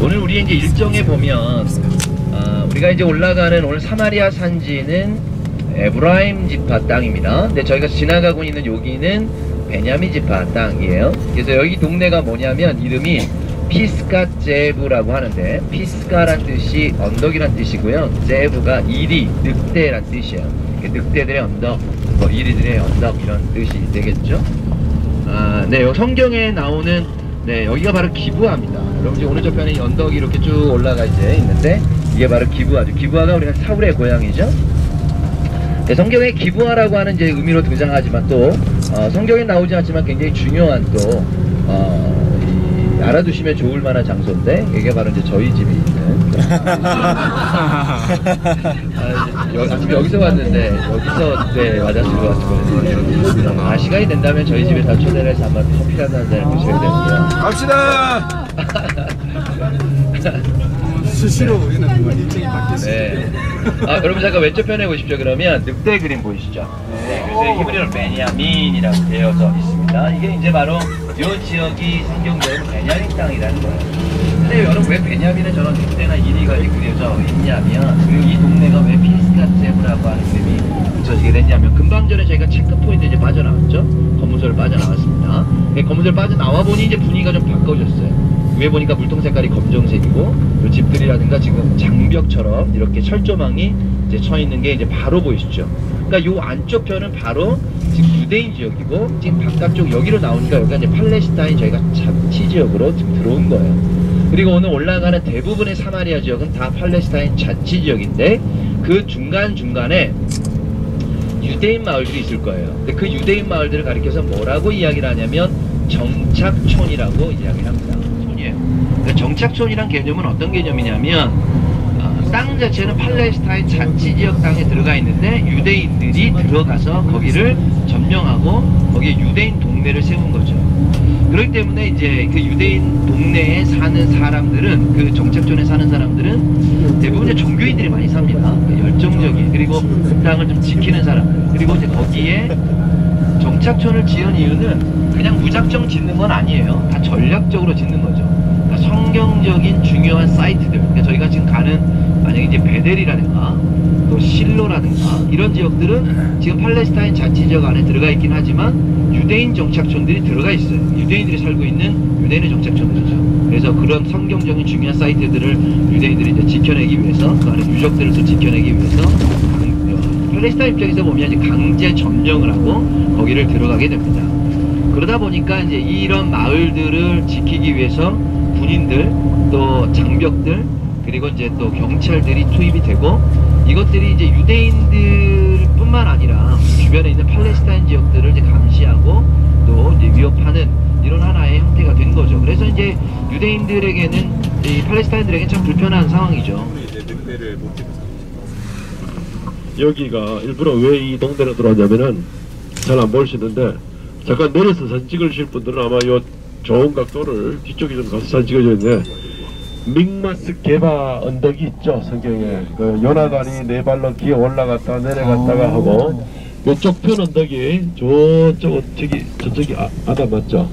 오늘 우리 이제 일정에 보면 우리가 이제 올라가는 오늘 사마리아 산지는 에브라임 지파 땅입니다. 근데 저희가 지나가고 있는 여기는 베냐민 지파 땅이에요. 그래서 여기 동네가 뭐냐면 이름이 피스가 제브라고 하는데, 피스가란 뜻이 언덕이란 뜻이고요. 제브가 이리, 늑대란 뜻이에요. 늑대들의 언덕, 뭐 이리들의 언덕 이런 뜻이 되겠죠. 네, 성경에 나오는 여기가 바로 기브아입니다. 여러분 지금 오른쪽 편에 언덕이 이렇게 쭉 올라가 이제 있는데 이게 바로 기브아죠. 기브아가 우리가 사울의 고향이죠. 네, 성경에 기브아라고 하는 이제 의미로 등장하지만 또 성경에 나오지 않지만 굉장히 중요한 또 알아두시면 좋을 만한 장소인데 이게 바로 이제 저희 집이 있는 아침 여기서 왔는데 여기서 맞았을 것 같거든요. 시간이 된다면 저희 집에 다 초대를 해서 한번 커피 한잔 드셔야 되고요. 갑시다. 수시로 우리는 일정이 바뀌었어요. 네. 여러분 잠깐 왼쪽 편에 보십시오. 그러면 늑대 그림 보이시죠? 네, 그래서 히브리어로 베냐민이라고 되어져 있습니다. 이게 이제 바로 이 지역이 성경적으로 베냐민 땅이라는 거예요. 근데 여러분 왜 베냐민에 저런 늑대나 이리가 그려져 있냐면, 그리고 이 동네가 왜 피스가제브라고 하는 이름이 붙여지게 됐냐면, 금방 전에 저희가 체크포인트 이제 빠져나왔죠? 검문소를 빠져나왔습니다. 검문소를 빠져나와 보니 이제 분위기가 좀 바꿔졌어요. 위에 보니까 물통 색깔이 검정색이고, 그 집들이라든가 지금 장벽처럼 이렇게 철조망이 이제 쳐 있는 게 이제 바로 보이시죠? 그러니까 요 안쪽 편은 바로 지금 유대인 지역이고, 지금 바깥쪽 여기로 나오니까 여기가 이제 팔레스타인 저희가 자치 지역으로 지금 들어온 거예요. 그리고 오늘 올라가는 대부분의 사마리아 지역은 다 팔레스타인 자치 지역인데 그 중간중간에 유대인 마을들이 있을 거예요. 근데 그 유대인 마을들을 가리켜서 뭐라고 이야기를 하냐면 정착촌이라고 이야기를 합니다. 촌이에요. 정착촌이란 개념은 어떤 개념이냐면 땅 자체는 팔레스타인 자치지역 땅에 들어가 있는데 유대인들이 들어가서 거기를 점령하고 거기에 유대인 동네를 세운 거죠. 그렇기 때문에 이제 그 유대인 동네에 사는 사람들은, 그 정착촌에 사는 사람들은 대부분 종교인들이 많이 삽니다. 열정적인, 그리고 그 땅을 좀 지키는 사람들. 그리고 이제 거기에 정착촌을 지은 이유는 그냥 무작정 짓는 건 아니에요. 다 전략적으로 짓는 거죠. 그러니까 성경적인 중요한 사이트들. 그러니까 저희가 지금 가는 만약에 이제 베델이라든가 또 실로라든가 이런 지역들은 지금 팔레스타인 자치지역 안에 들어가 있긴 하지만 유대인 정착촌들이 들어가 있어요. 유대인들이 살고 있는 유대인의 정착촌들이죠. 그래서 그런 성경적인 중요한 사이트들을 유대인들이 이제 지켜내기 위해서, 그 안에 유적들을 또 지켜내기 위해서 팔레스타인 입장에서 보면 이제 강제 점령을 하고 거기를 들어가게 됩니다. 그러다 보니까 이제 이런 마을들을 지키기 위해서 군인들, 또 장벽들, 그리고 이제 또 경찰들이 투입이 되고, 이것들이 이제 유대인들뿐만 아니라 주변에 있는 팔레스타인 지역들을 이제 감시하고 또 이제 위협하는 이런 하나의 형태가 된 거죠. 그래서 이제 유대인들에게는, 이 팔레스타인들에게는 참 불편한 상황이죠. 여기가 일부러 왜 이 동네로 들어왔냐면은 잘 안 보이시는데, 잠깐 내려서 사진 찍으실 분들은 아마 요 좋은 각도를 뒤쪽에 좀 가서 사진 찍어줬는데, 믹마스 게바 언덕이 있죠. 성경에 그 요나단이 네 발로 기어 올라갔다 내려갔다가 하고, 이쪽 편 언덕이 저쪽이 아담 맞죠?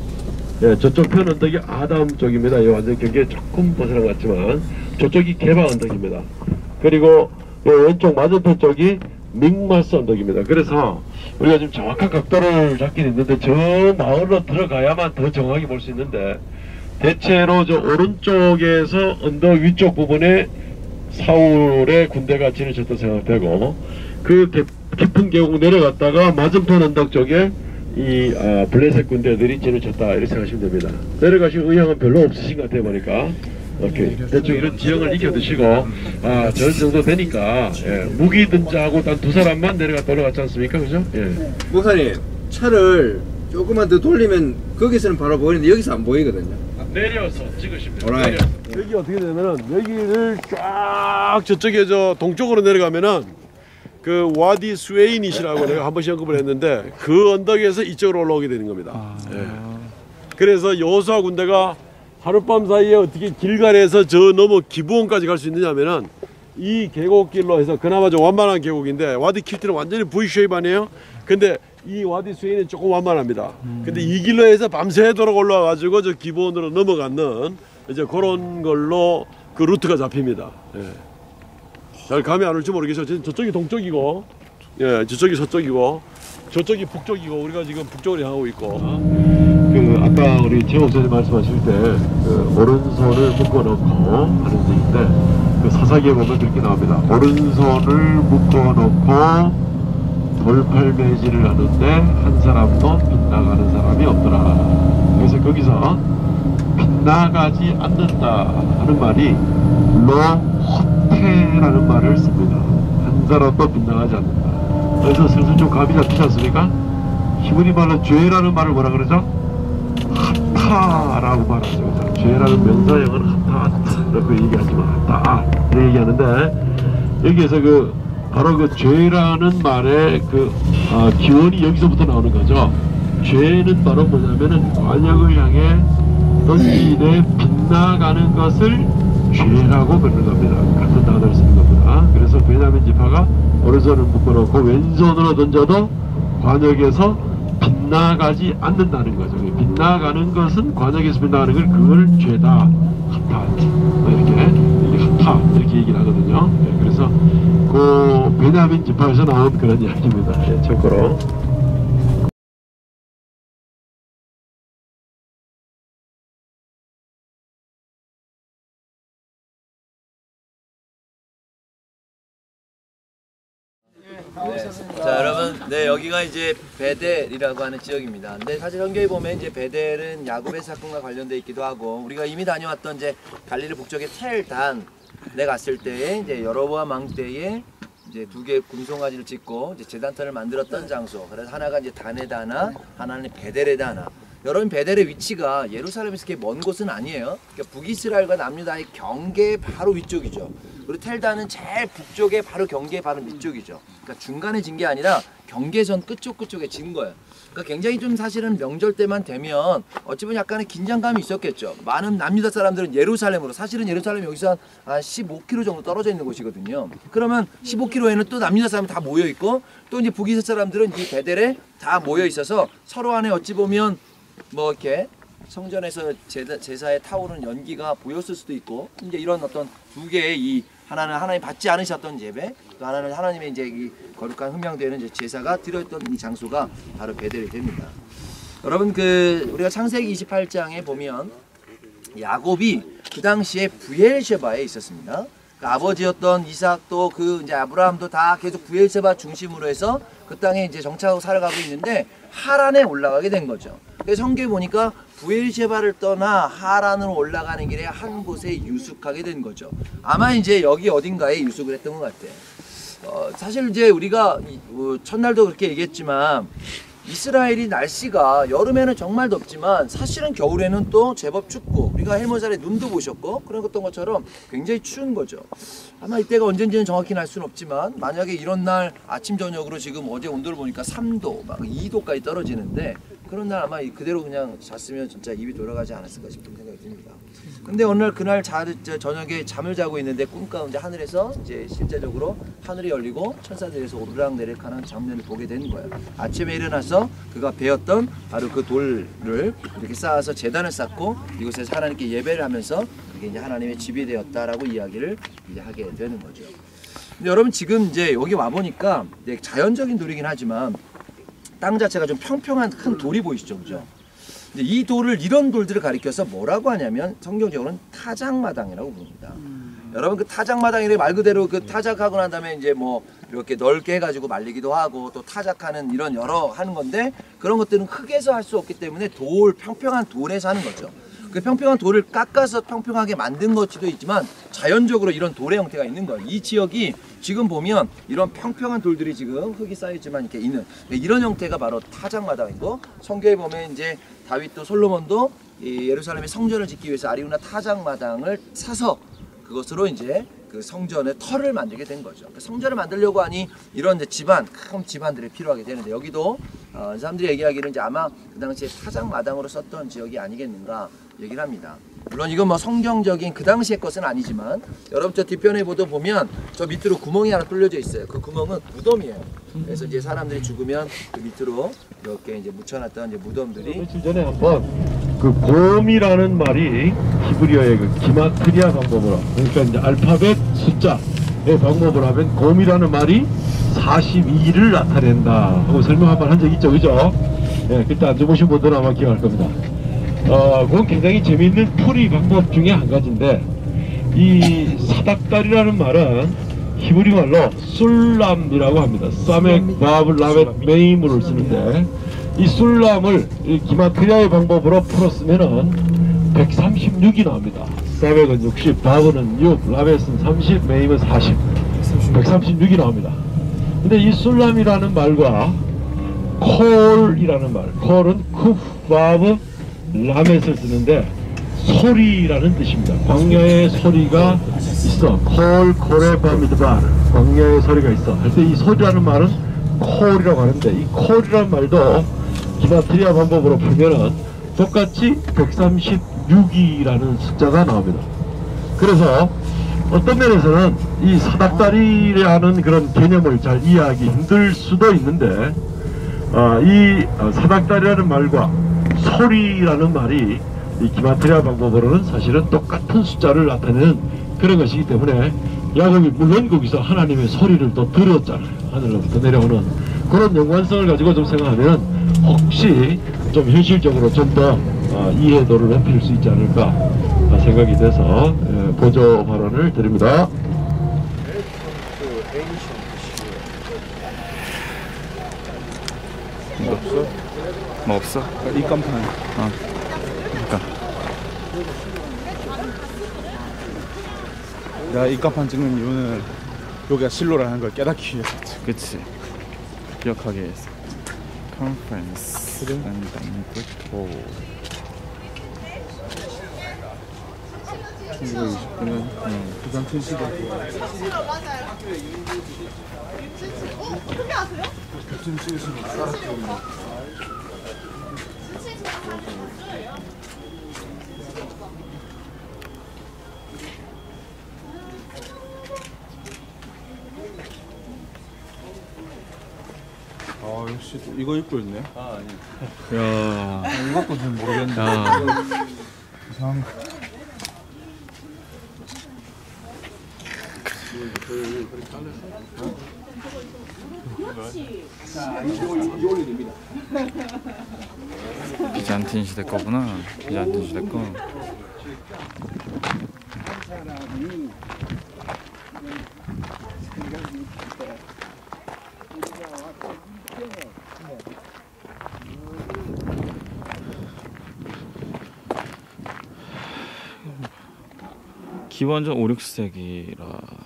예, 저쪽 편 언덕이 아담 쪽입니다. 이 완전 경계에 조금 벗어난 것 같지만 저쪽이 게바 언덕입니다. 그리고 이 왼쪽 맞은편 쪽이 믹마스 언덕입니다. 그래서 우리가 지금 정확한 각도를 잡긴 있는데 저 마을로 들어가야만 더 정확히 볼 수 있는데, 대체로 저 오른쪽에서 언덕 위쪽 부분에 사울의 군대가 진입했다고 생각되고, 그 깊은 계곡 내려갔다가 맞은편 언덕 쪽에 이 블레셋 군대들이 진입했다, 이렇게 생각하시면 됩니다. 내려가실 의향은 별로 없으신 것 같아요 보니까. 오케이. 대충 이런 지형을 익혀 드시고, 저 정도 되니까, 예, 무기든지 하고 단 두 사람만 내려갔다 올라갔지 않습니까? 그죠? 예. 목사님, 차를 조금만 더 돌리면 거기서는 바로 보이는데 여기서 안 보이거든요. 내려서 찍으시면 돼요. Alright. 여기 어떻게 되면은, 여기를 쫙 저쪽에 저 동쪽으로 내려가면은 그 와디 스웨인이시라고 내가 한 번씩 언급을 했는데, 그 언덕에서 이쪽으로 올라오게 되는 겁니다. 예. 그래서 여호수아 군대가 하룻밤 사이에 어떻게 길갈에서 저 넘어 기브온까지 갈 수 있느냐면은, 이 계곡길로 해서 그나마 좀 완만한 계곡인데, 와디 킬트는 완전히 V쉐입 아니에요? 근데 이 와디 스웨인은 조금 완만합니다. 근데 이 길로 해서 밤새도록 올라와가지고 저 기브온으로 넘어가는 이제 그런 걸로 그 루트가 잡힙니다. 예. 잘 감이 안 올지 모르겠어요. 저쪽이 동쪽이고, 예, 저쪽이 서쪽이고, 저쪽이 북쪽이고, 우리가 지금 북쪽으로 향하고 있고. 그 아까 우리 최 목사님 말씀하실 때 그 오른손을 묶어놓고 하는 얘기인데 그 사사기에 보면 그렇게 나옵니다. 오른손을 묶어놓고 돌팔매질을 하는데 한 사람도 빗나가는 사람이 없더라. 그래서 거기서 빗나가지 않는다 하는 말이 로호테라는 말을 씁니다. 한 사람도 빗나가지 않는다. 그래서 슬슬 좀 감이 잡히지 않습니까? 히브리 말로 죄라는 말을 뭐라 그러죠? 하타라고 말하죠. 그죠? 죄라는 명사형은 하타 이렇게 얘기하지만 하타 이렇게 얘기하는데 여기에서 바로 그 죄라는 말의 기원이 여기서부터 나오는 거죠. 죄는 바로 뭐냐면은 관역을 향해 던지되 빗나가는 것을 죄라고 부르는 겁니다. 같은 단어를 쓰는 겁니다. 그래서 베냐민 지파가 오른손을 묶어놓고 왼손으로 던져도 관역에서 빗나가지 않는다는 거죠. 빗나가는 것은 관역에서 빗나가는 그걸 죄다 하타 이렇게 하타 이렇게 얘기를 하거든요. 네, 그래서 그 베냐민 지파에서 나온 그런 이야기입니다. 네, 참고로. 네. 자, 여러분, 네, 여기가 이제 베델이라고 하는 지역입니다. 근데 사실 성경에 보면 이제 베델은 야곱의 사건과 관련돼 있기도 하고, 우리가 이미 다녀왔던 이제 갈릴리 북쪽의 텔단에 갔을 때에 이제 여로보암 왕 때에 이제 두 개의 금송아지를 짓고 이제 제단터를 만들었던 장소. 그래서 하나가 이제 단에다나, 하나는 베델에다나. 여러분, 베델의 위치가 예루살렘에서 그렇게 먼 곳은 아니에요. 그러니까 북이스라엘과 남유다의 경계 바로 위쪽이죠. 그리고 텔단은 제일 북쪽에 바로 경계 바로 밑쪽이죠. 그러니까 중간에 진 게 아니라 경계선 끝쪽에 진 거예요. 그러니까 굉장히 좀 사실은 명절 때만 되면 어찌 보면 약간의 긴장감이 있었겠죠. 많은 남유다 사람들은 예루살렘으로, 사실은 예루살렘이 여기서 한 15km 정도 떨어져 있는 곳이거든요. 그러면 15km에는 또 남유다 사람이 다 모여 있고, 또 이제 북이스라엘 사람들은 이 베델에 다 모여 있어서 서로 안에 어찌 보면 뭐 이렇게 성전에서 제사에 타오르는 연기가 보였을 수도 있고, 이제 이런 어떤 두 개의 이 하나는 하나님 받지 않으셨던 예배, 또 하나는 하나님의 이제 이 거룩한 흠양되는 이제 제사가 드렸던 이 장소가 바로 베델이 됩니다. 여러분, 우리가 창세기 28장에 보면 야곱이 그 당시에 브엘셰바에 있었습니다. 그 아버지였던 이삭도 이제 아브라함도 다 계속 브엘셰바 중심으로 해서 그 땅에 이제 정착하고 살아가고 있는데 하란에 올라가게 된 거죠. 그래서 성경에 보니까 브엘셰바를 떠나 하란으로 올라가는 길에 한 곳에 유숙하게 된 거죠. 아마 이제 여기 어딘가에 유숙을 했던 것 같아요. 사실 이제 우리가 첫날도 그렇게 얘기했지만 이스라엘이 날씨가 여름에는 정말 덥지만 사실은 겨울에는 또 제법 춥고, 우리가 헬모살에 눈도 보셨고 그런 것처럼 굉장히 추운 거죠. 아마 이때가 언젠지는 정확히는 알 수는 없지만, 만약에 이런 날 아침 저녁으로 지금 어제 온도를 보니까 3도 막 2도까지 떨어지는데, 그런 날 아마 그대로 그냥 잤으면 진짜 입이 돌아가지 않았을까 싶은 생각이 듭니다. 근데 어느 날 그날 저녁에 잠을 자고 있는데 꿈 가운데 하늘에서 이제 실제적으로 하늘이 열리고 천사들에서 오르락내리락 하는 장면을 보게 되는 거예요. 아침에 일어나서 그가 베었던 바로 그 돌을 이렇게 쌓아서 제단을 쌓고 이곳에서 하나님께 예배를 하면서 그게 이제 하나님의 집이 되었다라고 이야기를 이제 하게 되는 거죠. 근데 여러분, 지금 이제 여기 와 보니까 자연적인 돌이긴 하지만 땅 자체가 좀 평평한 큰 돌이 보이시죠, 그죠? 근데 이 돌을, 이런 돌들을 가리켜서 뭐라고 하냐면 성경적으로는 타작마당이라고 부릅니다. 여러분, 그 타작마당이 말 그대로 그 타작하고 난 다음에 이제 뭐 이렇게 넓게 해가지고 말리기도 하고 또 타작하는 이런 여러 하는 건데, 그런 것들은 흙에서 할 수 없기 때문에 평평한 돌에서 하는 거죠. 그 평평한 돌을 깎아서 평평하게 만든 것도 있지만 자연적으로 이런 돌의 형태가 있는 거예요. 이 지역이 지금 보면 이런 평평한 돌들이 지금 흙이 쌓여있지만 이렇게 있는 이런 형태가 바로 타작마당이고, 성경에 보면 이제 다윗도 솔로몬도 이 예루살렘의 성전을 짓기 위해서 아리우나 타작마당을 사서 그것으로 이제 그 성전의 터를 만들게 된 거죠. 그 성전을 만들려고 하니 이런 이제 큰 집안들이 필요하게 되는데, 여기도 사람들이 얘기하기를 이제 아마 그 당시에 타작마당으로 썼던 지역이 아니겠는가 얘기를 합니다. 물론 이건 뭐 성경적인 그 당시의 것은 아니지만, 여러분 저 뒤편에 보면 저 밑으로 구멍이 하나 뚫려져 있어요. 그 구멍은 무덤이에요. 그래서 이제 사람들이 죽으면 그 밑으로 이렇게 이제 묻혀놨던 이제 무덤들이. 며칠 전에 한번 그 곰이라는 말이 히브리어의 그 기마트리아 방법으로, 그러니까 이제 알파벳 숫자의 방법으로 하면 곰이라는 말이 42를 나타낸다 하고 설명 한번 한 적 있죠, 그죠? 예, 그때 안 주무신 분들은 아마 기억할 겁니다. 그건 굉장히 재미있는 풀이 방법 중에 한 가지인데, 이 사닥다리라는 말은 히브리 말로 술람이라고 합니다. 사멕, 바브, 라벳, 메임을 쓰는데, 이 술람을 이 기마트리아의 방법으로 풀었으면은 136이 나옵니다. 사멕은 60, 바브는 6, 라벳은 30, 메임은 40, 136이 나옵니다. 근데 이 술람이라는 말과 콜이라는 말, 콜은 쿠프, 바브, 라멧을 쓰는데 소리라는 뜻입니다. 광야의 소리가 있어. 콜, 콜의 바미드바르, 광야의 소리가 있어. 할 때 이 소리라는 말은 콜이라고 하는데, 이 콜이라는 말도 기마트리아 방법으로 풀면은 똑같이 136이라는 숫자가 나옵니다. 그래서 어떤 면에서는 이 사닥다리라는 그런 개념을 잘 이해하기 힘들 수도 있는데, 이 사닥다리라는 말과 소리라는 말이 이 기마트리아 방법으로는 사실은 똑같은 숫자를 나타내는 그런 것이기 때문에, 야곱이 물론 거기서 하나님의 소리를 또 들었잖아요. 하늘로부터 내려오는 그런 연관성을 가지고 좀 생각하면 혹시 좀 현실적으로 좀 더 이해도를 높일 수 있지 않을까 생각이 돼서 보조 발언을 드립니다. 뭐 없어? 뭐 없어? 이 깜판. 그러니까. 내가 이 깜판 찍는 이유는 여기가 실로라는 걸 깨닫기 위해서지. 그치. 기억하기 위해서. 컨퍼런스. 그래? 오. 1929년 부산 시대. 어떻게 아세요? 교촌 찍으시면 살았죠. 역시 또 이거 입고 있네. 아니. 야. 이것도 잘 모르겠네. 이상한 거. 비잔틴 시대 거구나. 비잔틴 시대 거. 기원전 5, 6세기라.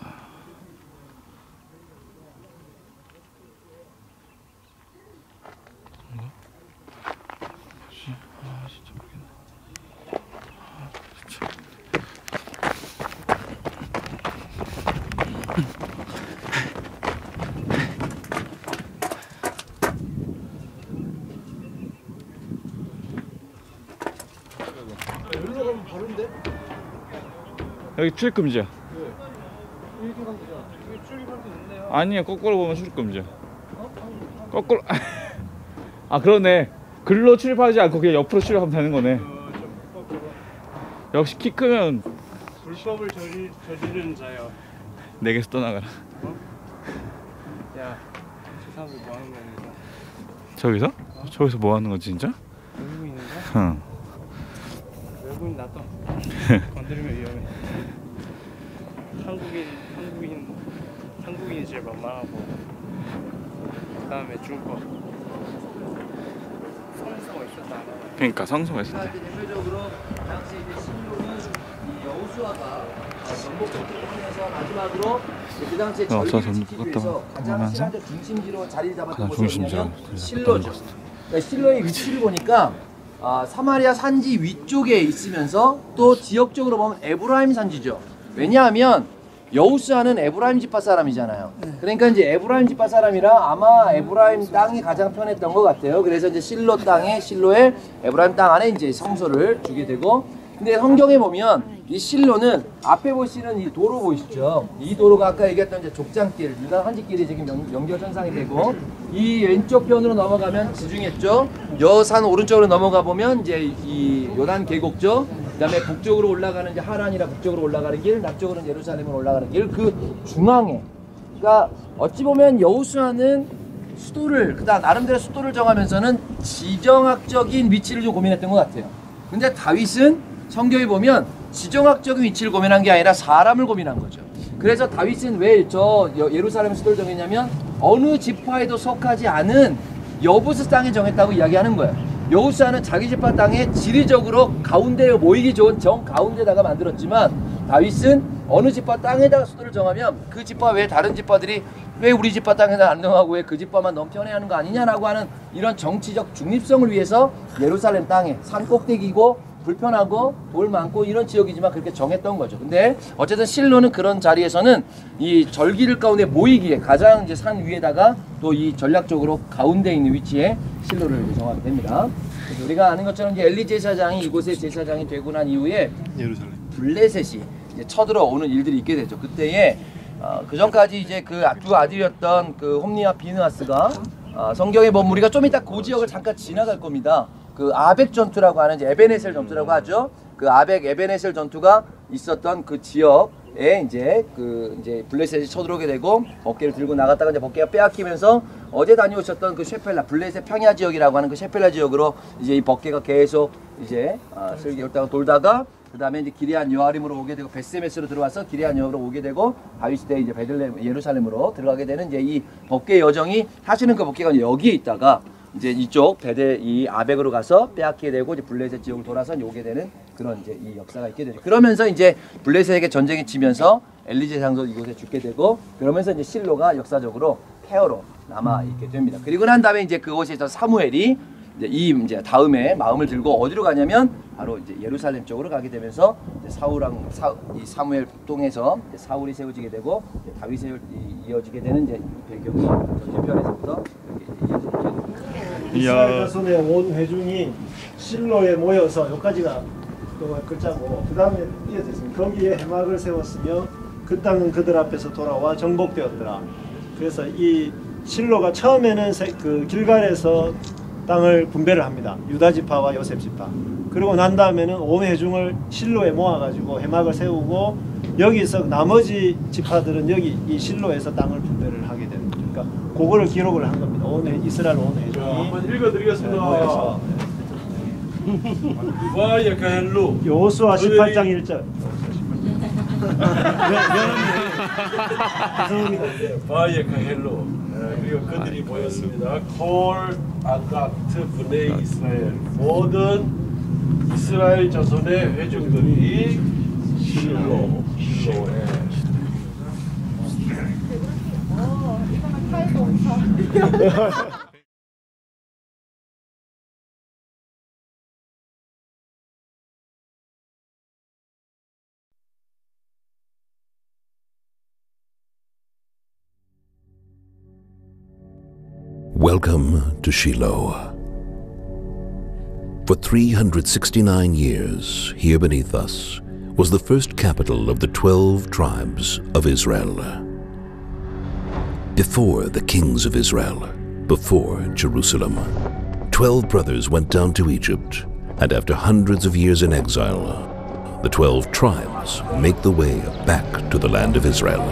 여기로 가면 바로인데? 여기 출입금지야. 왜? 이렇게 가면 되잖아. 여기 출입할 수 있네요. 아니야, 거꾸로 보면 출입금지야. 거꾸로. 아, 그러네. 글로 출입하지 않고 그냥 옆으로 출입하면 되는 거네. 역시 키 크면 불법을 저지르는 자여. 내게서 떠나가라. 야, 저 사람들 뭐 하는 거야? 저기서? 저기서 뭐 하는 거지 진짜? 외국인인가? 응. 외국인 놔둬. 건드리면 위험해. 한국인이 제일 만만하고, 그 다음에 중국. 성소가 있었다. 그러니까 성소가 있었대. 대표적으로 당시 이제 신로는 이 여호수아가 전복을 하면서 마지막으로 그 당시에 전리를 지키기 위해서 가장 신화적 중심지로 자리를 잡았던 곳이 뭐냐면 실로죠. 그러니까 실로의 위치를 보니까 사마리아 산지 위쪽에 있으면서 또 지역적으로 보면 에브라임 산지죠. 왜냐하면 여호수아는 에브라임 지파 사람이잖아요. 그러니까 이제 에브라임 지파 사람이라 아마 에브라임 땅이 가장 편했던 것 같아요. 그래서 이제 실로 땅에 실로에 에브라임 땅 안에 이제 성소를 주게 되고, 근데 성경에 보면 이 실로는 앞에 보시는 이 도로 보이시죠? 이 도로가 아까 얘기했던 이제 족장길, 유다 한지길이 지금 연결선상이 되고 이 왼쪽 편으로 넘어가면 지중해죠. 여산 오른쪽으로 넘어가 보면 이제 이 요단 계곡죠. 그다음에 북쪽으로 올라가는 이제 하란이라 북쪽으로 올라가는 길, 남쪽으로는 예루살렘으로 올라가는 길, 그 중앙에. 그러니까 어찌 보면 여호수아는 수도를 그다음 나름대로 수도를 정하면서는 지정학적인 위치를 좀 고민했던 것 같아요. 근데 다윗은 성경에 보면 지정학적인 위치를 고민한 게 아니라 사람을 고민한 거죠. 그래서 다윗은 왜 저 예루살렘 수도를 정했냐면 어느 지파에도 속하지 않은 여부스 땅에 정했다고 이야기하는 거예요. 여호수아는 자기 지파 땅에 지리적으로 가운데에 모이기 좋은 정 가운데다가 만들었지만 다윗은 어느 지파 땅에다가 수도를 정하면 그 지파 외에 다른 지파들이 왜 우리 지파 땅에다 안 정하고 왜 그 지파만 너무 편애하는 거 아니냐라고 하는 이런 정치적 중립성을 위해서 예루살렘 땅에 산 꼭대기고 불편하고 돌 많고 이런 지역이지만 그렇게 정했던 거죠. 근데 어쨌든 실로는 그런 자리에서는 이 절기를 가운데 모이기에 가장 이제 산 위에다가 또 이 전략적으로 가운데 있는 위치에 실로를 정하게 됩니다. 그래서 우리가 아는 것처럼 이제 엘리 제사장이 이곳에 제사장이 되고 난 이후에 블레셋이 이제 쳐들어오는 일들이 있게 되죠. 그때에 그 전까지 이제 그 두 아들이었던 그 홈니와 비느하스가 성경에 보면 우리가 좀 이따 그 지역을 잠깐 지나갈 겁니다. 그 아벡 전투라고 하는 이제 에베네셀 전투라고 하죠. 그 아벡 에베네셀 전투가 있었던 그 지역에 이제 블레셋이 쳐들어오게 되고 법궤를 들고 나갔다가 이제 법궤가 빼앗기면서 어제 다녀오셨던 그 셰펠라 블레셋 평야 지역이라고 하는 그 셰펠라 지역으로 이제 이 법궤가 계속 이제 슬기 돌다가 그 다음에 이제 기리안 여아림으로 오게 되고 베스메스로 들어와서 기리안 여아림으로 오게 되고 다윗 때 이제 베들레헴 예루살렘으로 들어가게 되는 이제 이 법궤 여정이 사실은 그 법궤가 여기에 있다가 이제 이쪽 이 아벡으로 가서 빼앗게 되고 이제 블레셋 지역을 돌아서 오게 되는 그런 이제 이 역사가 있게 되죠. 그러면서 이제 블레셋에게 전쟁이 치면서 엘리 제사장도 이곳에 죽게 되고 그러면서 이제 실로가 역사적으로 폐허로 남아 있게 됩니다. 그리고 난 다음에 이제 그곳에서 사무엘이 이제 다음에 마음을 들고 어디로 가냐면 바로 이제 예루살렘 쪽으로 가게 되면서 이제 이 사무엘 통해서 이제 사울이 세워지게 되고 이제 다윗이 이어지게 되는 이제 배경이 전체편에서부터 이렇게 이어지게 됩니다. 이스라엘 자손의 온 회중이 실로에 모여서 여기까지가 글자고 그 다음에 이어져 있습니다. 거기에 해막을 세웠으며 그 땅은 그들 앞에서 돌아와 정복되었더라. 그래서 이 실로가 처음에는 그 길갈에서 땅을 분배를 합니다. 유다 지파와 요셉 지파. 그리고 난 다음에는 온 회중을 실로에 모아가지고 해막을 세우고 여기서 나머지 지파들은 여기 이 실로에서 땅을 분배를 하게 되는 거죠. 그러니까 그거를 기록을 한 겁니다. 이스라엘 온 회중이 한번 읽어드리겠습니다. 와야카헬루 여호수아 18장 1절. 와야카헬루 그리고 그들이 모였습니다. 콜 아가트 브네 이스라엘 모든 이스라엘 자손의 회중들이 실로에 Welcome to Shiloh. For 369 years, here beneath us was the first capital of the 12 tribes of Israel. Before the kings of Israel, before Jerusalem, 12 brothers went down to Egypt, and after hundreds of years in exile, the 12 tribes make the way back to the land of Israel.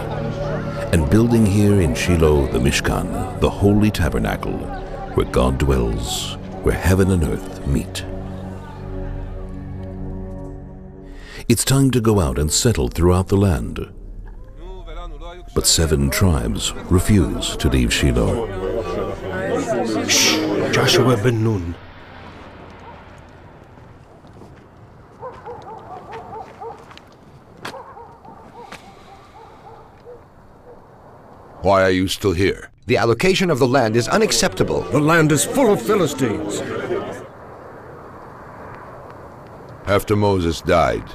And building here in Shiloh the Mishkan, the holy tabernacle, where God dwells, where heaven and earth meet. It's time to go out and settle throughout the land. But 7 tribes refuse to leave Shiloh. Shh, Joshua ben Nun. Why are you still here? The allocation of the land is unacceptable. The land is full of Philistines. After Moses died,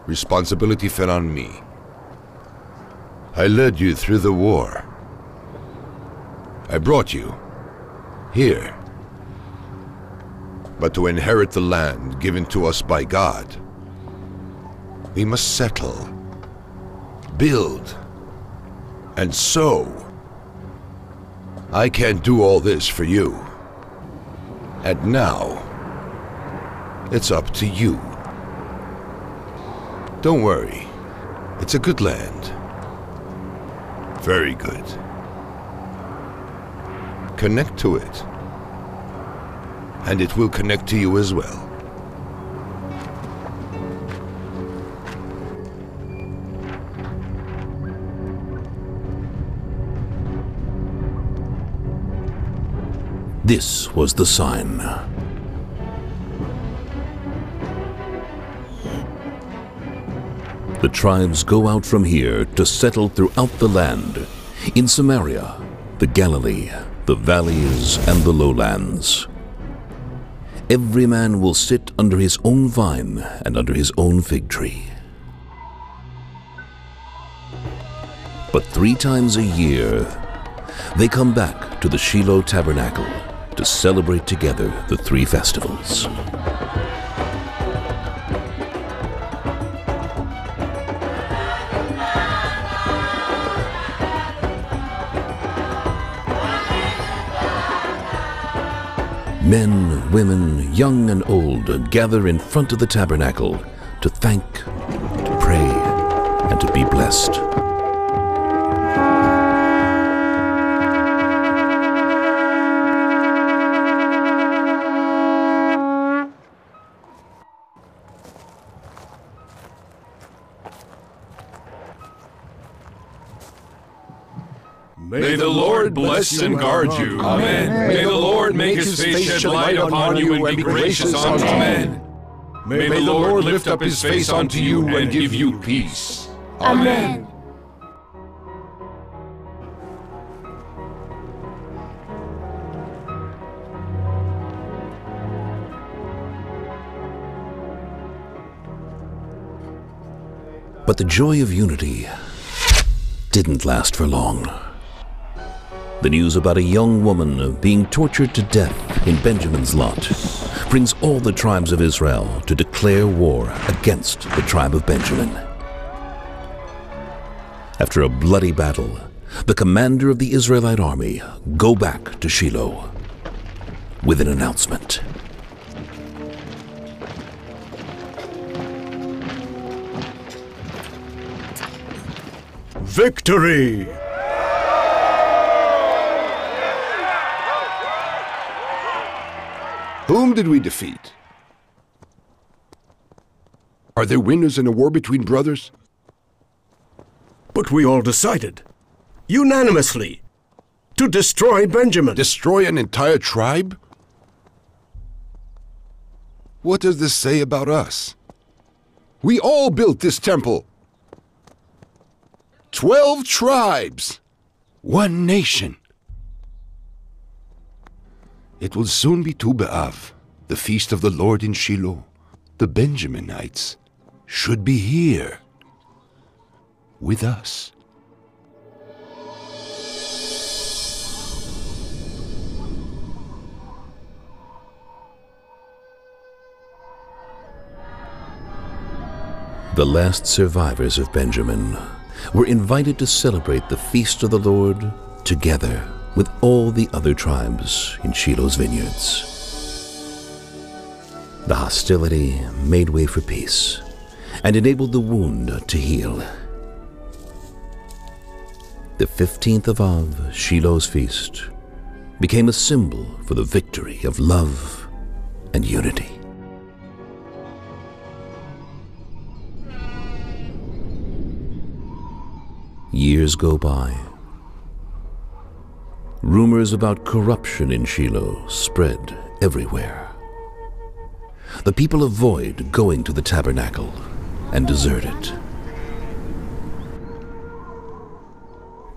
responsibility fell on me. I led you through the war. I brought you here. but to inherit the land given to us by God, we must settle, build, and sow. I can't do all this for you. And now, it's up to you. Don't worry, it's a good land. Very good. Connect to it, and it will connect to you as well. This was the sign. The tribes go out from here to settle throughout the land, in Samaria, the Galilee, the valleys, and the lowlands. Every man will sit under his own vine and under his own fig tree. But 3 times a year, they come back to the Shiloh Tabernacle to celebrate together the 3 festivals. Men, women, young and old gather in front of the tabernacle to thank, to pray, and to be blessed. May the Lord bless and guard you. Amen. May the Lord make his face shed light upon you and be gracious unto men. May the Lord lift up his face unto you and give you peace. Amen. But the joy of unity didn't last for long. The news about a young woman being tortured to death in Benjamin's lot brings all the tribes of Israel to declare war against the tribe of Benjamin. After a bloody battle, the commander of the Israelite army go back to Shiloh with an announcement. Victory! Whom did we defeat? Are there winners in a war between brothers? But we all decided, unanimously, to destroy Benjamin. Destroy an entire tribe? What does this say about us? We all built this temple. 12 tribes. 1 nation. It will soon be Tu B'Av, the feast of the Lord in Shiloh. The Benjaminites should be here with us. The last survivors of Benjamin were invited to celebrate the feast of the Lord together with all the other tribes in Shiloh's vineyards. The hostility made way for peace and enabled the wound to heal. The 15th of Av, Shiloh's feast, became a symbol for the victory of love and unity. Years go by. Rumors about corruption in Shiloh spread everywhere. The people avoid going to the tabernacle and desert it.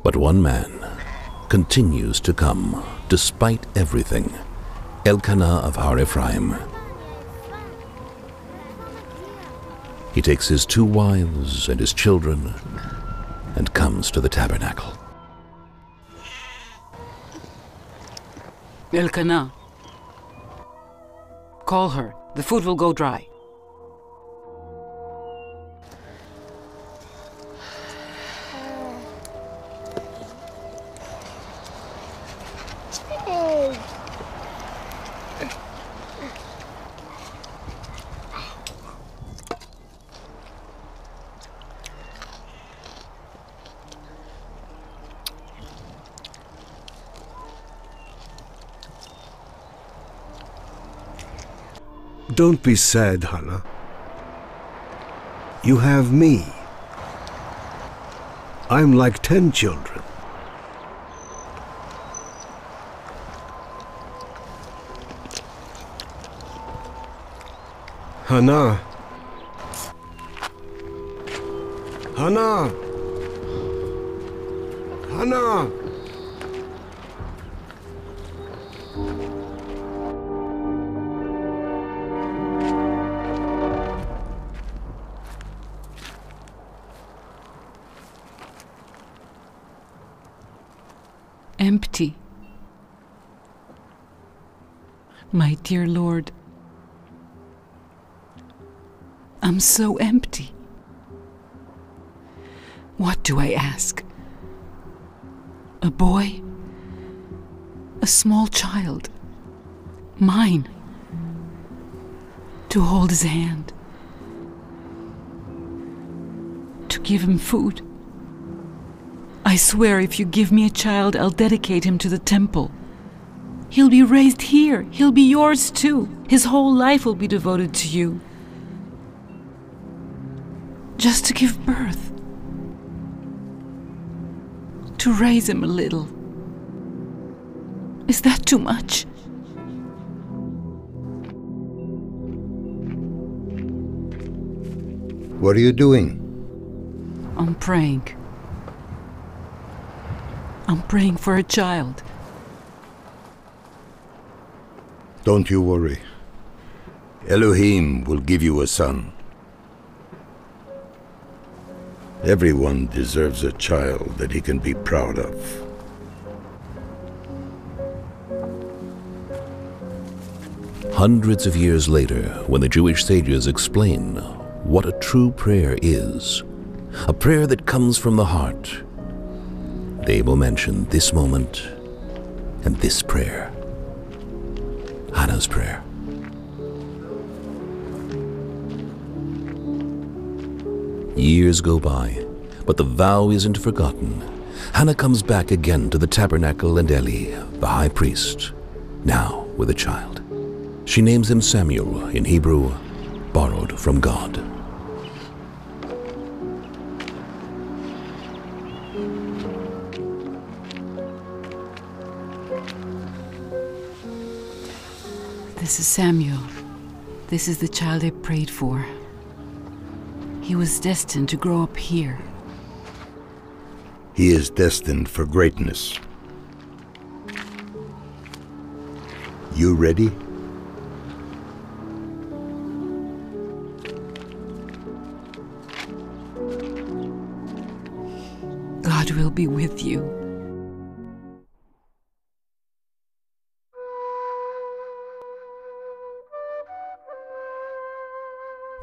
But one man continues to come despite everything, Elkanah of Har Ephraim. He takes his 2 wives and his children and comes to the tabernacle. Elkanah, Call her. The food will go dry. Don't be sad, Hannah. You have me. I'm like 10 children. Hannah. Hannah. Hannah. Empty. My dear Lord, I'm so empty. What do I ask? A boy? A small child? Mine? To hold his hand? To give him food? I swear if you give me a child, I'll dedicate him to the temple. He'll be raised here. He'll be yours too. His whole life will be devoted to you. Just to give birth. To raise him a little. Is that too much? What are you doing? I'm praying. I'm praying for a child. Don't you worry. Elohim will give you a son. Everyone deserves a child that he can be proud of. Hundreds of years later, when the Jewish sages explain what a true prayer is, a prayer that comes from the heart, they will mention this moment and this prayer, Hannah's prayer. Years go by, but the vow isn't forgotten. Hannah comes back again to the tabernacle and Eli, the high priest, now with a child. She names him Samuel, in Hebrew, borrowed from God. This is Samuel. This is the child I prayed for. He was destined to grow up here. He is destined for greatness. You ready? God will be with you.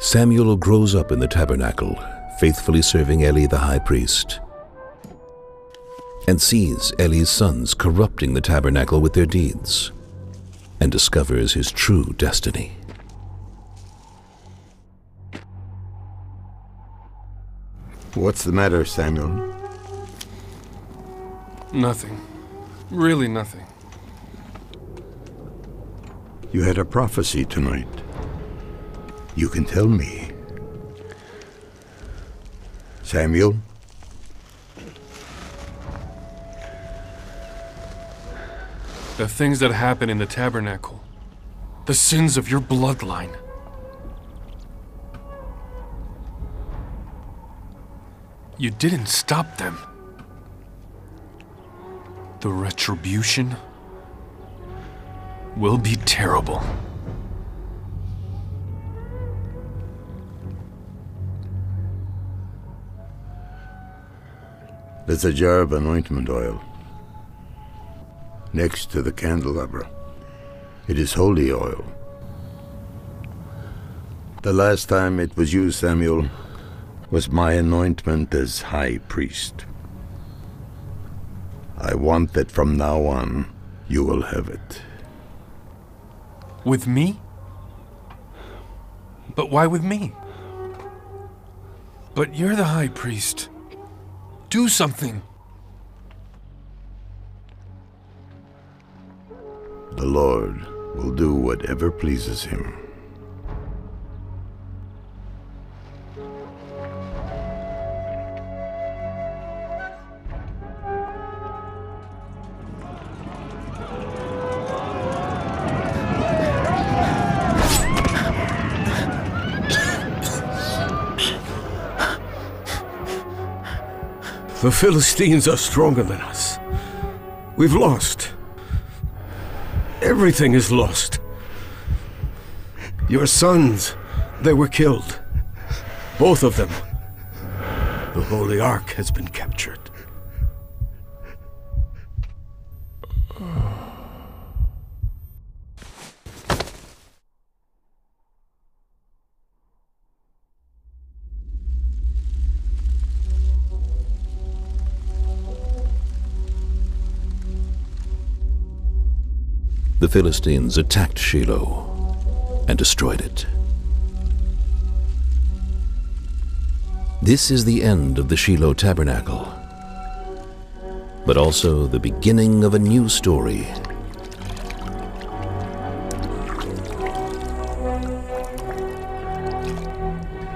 Samuel grows up in the tabernacle, faithfully serving Eli the high priest, and sees Eli's sons corrupting the tabernacle with their deeds, and discovers his true destiny. What's the matter, Samuel? Nothing. Really nothing. You had a prophecy tonight. You can tell me. Samuel? The things that happen in the tabernacle. The sins of your bloodline. You didn't stop them. The retribution will be terrible. There's a jar of anointment oil next to the candelabra. It is holy oil. The last time it was used, Samuel, was my anointment as high priest. I want that from now on, you will have it. With me? But why with me? But you're the high priest. Do something. The Lord will do whatever pleases him. The Philistines are stronger than us. We've lost. Everything is lost. Your sons, they were killed. Both of them. The Holy Ark has been captured. The Philistines attacked Shiloh and destroyed it. This is the end of the Shiloh Tabernacle, but also the beginning of a new story.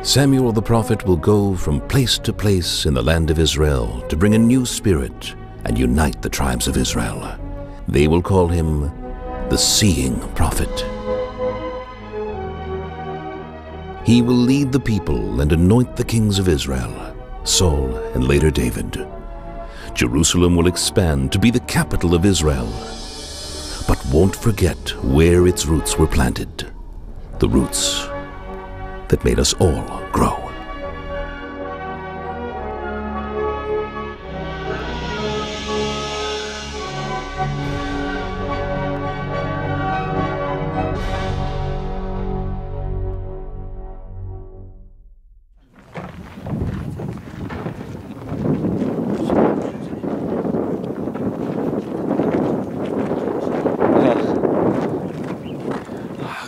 Samuel the prophet will go from place to place in the land of Israel to bring a new spirit and unite the tribes of Israel. They will call him the Seeing Prophet. He will lead the people and anoint the kings of Israel, Saul and later David. Jerusalem will expand to be the capital of Israel, but won't forget where its roots were planted, the roots that made us all grow.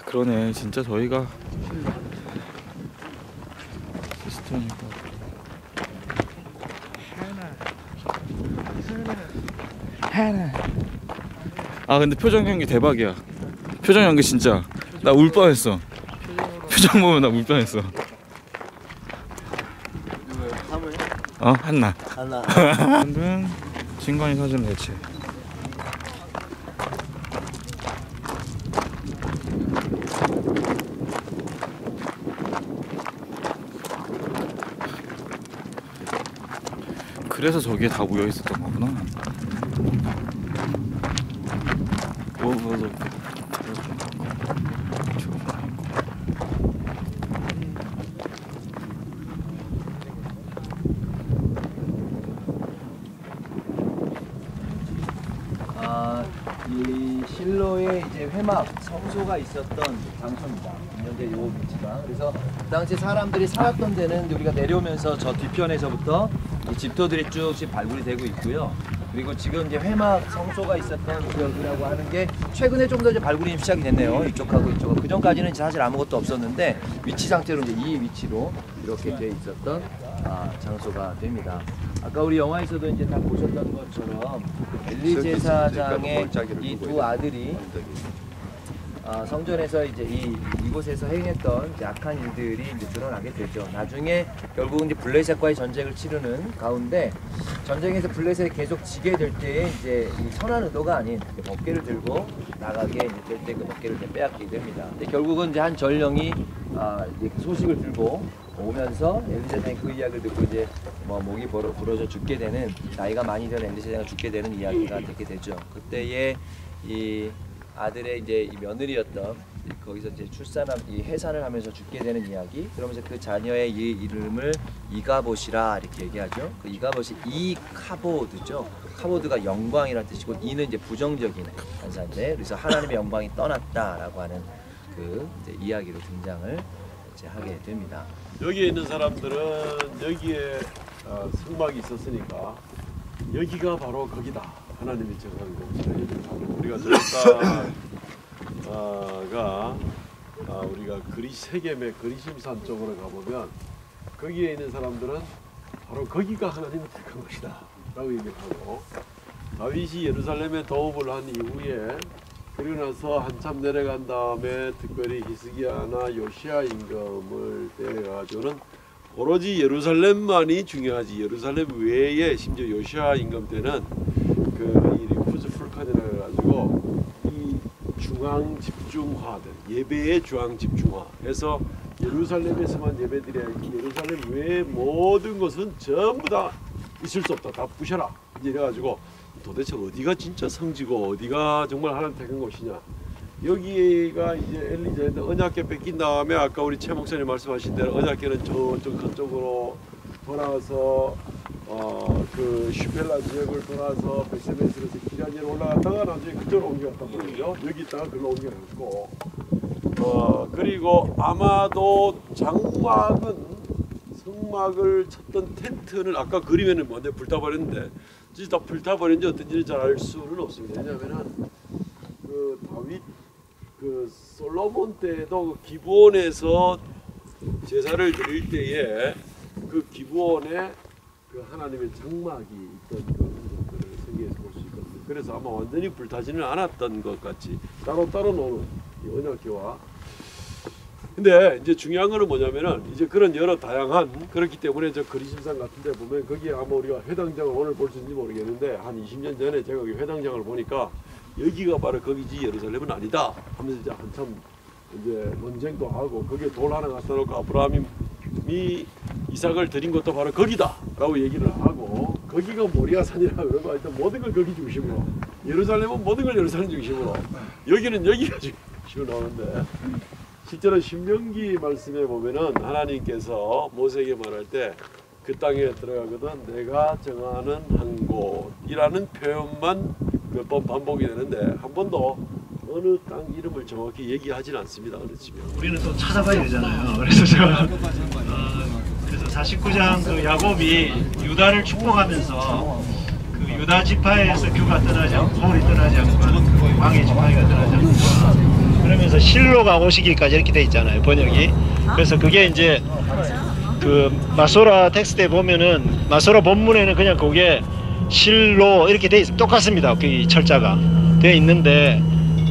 그러네. 진짜 저희가 시스템이고. 아 근데 표정 연기 대박이야. 표정 연기 진짜 나 울 뻔했어. 표정 보면 나 울 뻔했어. 한나. 한나. 진관이 사진 대체. 그래서 저기에 다 모여 있었던 거구나. 이 실로에 이제 회막 성소가 있었던 장소입니다. 현재 요 위치가. 그래서 그 당시 사람들이 살았던 데는 우리가 내려오면서 저 뒤편에서부터 이 집터들이 쭉씩 발굴이 되고 있고요. 그리고 지금 이제 회막 성소가 있었던 지역이라고 하는 게 최근에 좀 더 이제 발굴이 시작이 됐네요. 이쪽하고 이쪽하고. 그 전까지는 사실 아무것도 없었는데 위치 상태로 이제 이 위치로 이렇게 돼 있었던 장소가 됩니다. 아까 우리 영화에서도 이제 다 보셨던 것처럼 엘리 제사장의 이 두 아들이 성전에서 이제 이곳에서 행했던 이제 악한 일들이 이제 드러나게 되죠. 나중에 결국은 이제 블레셋과의 전쟁을 치르는 가운데 전쟁에서 블레셋이 계속 지게 될 때에 이제 이 선한 의도가 아닌 법궤를 들고 나가게 될 때 그 법궤를 빼앗게 됩니다. 근데 결국은 이제 한 전령이 소식을 들고 오면서 엘리제사장이 그 이야기를 듣고 이제 목이 부러져 죽게 되는, 나이가 많이 된 엘리제사장이 죽게 되는 이야기가 되게 되죠. 그때의 이 아들의 이제 이 며느리였던 거기서 이제 해산을 하면서 죽게 되는 이야기. 그러면서 그 자녀의 이 이름을 이가봇이라 이렇게 얘기하죠. 그 이가봇이 이카보드죠. 카보드가 영광이라는 뜻이고, 이는 이제 부정적인 한사인데, 그래서 하나님의 영광이 떠났다라고 하는 그 이제 이야기로 등장을 이제 하게 됩니다. 여기에 있는 사람들은 여기에 성막이 있었으니까 여기가 바로 거기다. 하나님이 정한 곳. 우리가 저기가 우리가 세겜의 그리심산 쪽으로 가보면 거기에 있는 사람들은 바로 거기가 하나님이 택한 곳이다 라고 얘기하고, 다윗이 예루살렘에 도읍을 한 이후에 그리고 나서 한참 내려간 다음에 특별히 히스기야나 요시야 임금을 때려가지고는 오로지 예루살렘만이 중요하지, 예루살렘 외에 심지어 요시야 임금 때는 이 리쿠즈 풀칸이라 해가지고 이 중앙 집중화된 예배의 중앙 집중화해서 예루살렘에서만 예배드려야지 예루살렘 외의 모든 것은 전부 다 있을 수 없다, 다 부셔라 이래가지고 도대체 어디가 진짜 성지고 어디가 정말 하나님 택한 곳이냐. 여기가 이제 엘리자인데 언약궤 뺏긴 다음에 아까 우리 최 목사님 말씀하신 대로 언약궤는 저쪽 그쪽으로 돌아서 그 슈펠라 지역을 돌아서 베세메스에서 기란이로 올라갔다가 나중에 그쪽으로 옮겨갔단 말이죠. 여기 있다가 그걸로 옮겨갔고, 그리고 아마도 성막을 쳤던 텐트는 아까 그림에는 뭔데 불타버렸는데 진짜 불타버린지 어떤지 잘 알 수는 없습니다. 왜냐하면은 그 다윗 그 솔로몬 때도 그 기브온에서 제사를 드릴 때에 그 기브온에 그 하나님의 장막이 있던 것들을 세계에서 볼 수 있거든요. 그래서 아마 완전히 불타지는 않았던 것 같이 따로따로 노는 이 언약궤와. 근데 이제 중요한 거는 뭐냐면은 이제 그런 여러 다양한, 그렇기 때문에 저 그리심산 같은 데 보면 거기에 아마 우리가 회당장을 오늘 볼 수 있는지 모르겠는데 한 20년 전에 제가 여기 회당장을 보니까 여기가 바로 거기지 예루살렘은 아니다 하면서 이제 한참 이제 논쟁도 하고, 거기에 돌 하나 갖다 놓고 아브라함이 이삭을 드린 것도 바로 거기다 라고 얘기를 하고, 거기가 모리아산이라 그러고 하여튼 모든 걸 거기 중심으로, 예루살렘은 모든 걸 예루살렘 중심으로, 여기는 여기가 중심으로 나오는데, 실제로 신명기 말씀에 보면은 하나님께서 모세에게 말할 때 그 땅에 들어가거든 내가 정하는 한 곳이라는 표현만 몇 번 반복이 되는데 한 번도 어느 땅 이름을 정확히 얘기하지는 않습니다. 어느 집에. 우리는 또 찾아봐야 되잖아요. 그래서 제가 그래서 49장 그 야곱이 유다를 축복하면서 그 유다 지파에서 규가 떠나지 않고 돌이 떠나지 않고 그 왕의 지팡이가 떠나지 않고 그러면서 실로가 오시기까지 이렇게 돼 있잖아요, 번역이. 그래서 그게 이제 그 마소라 텍스트에 보면은 마소라 본문에는 그냥 그게 실로 이렇게 돼 있어요. 똑같습니다. 그 철자가 돼 있는데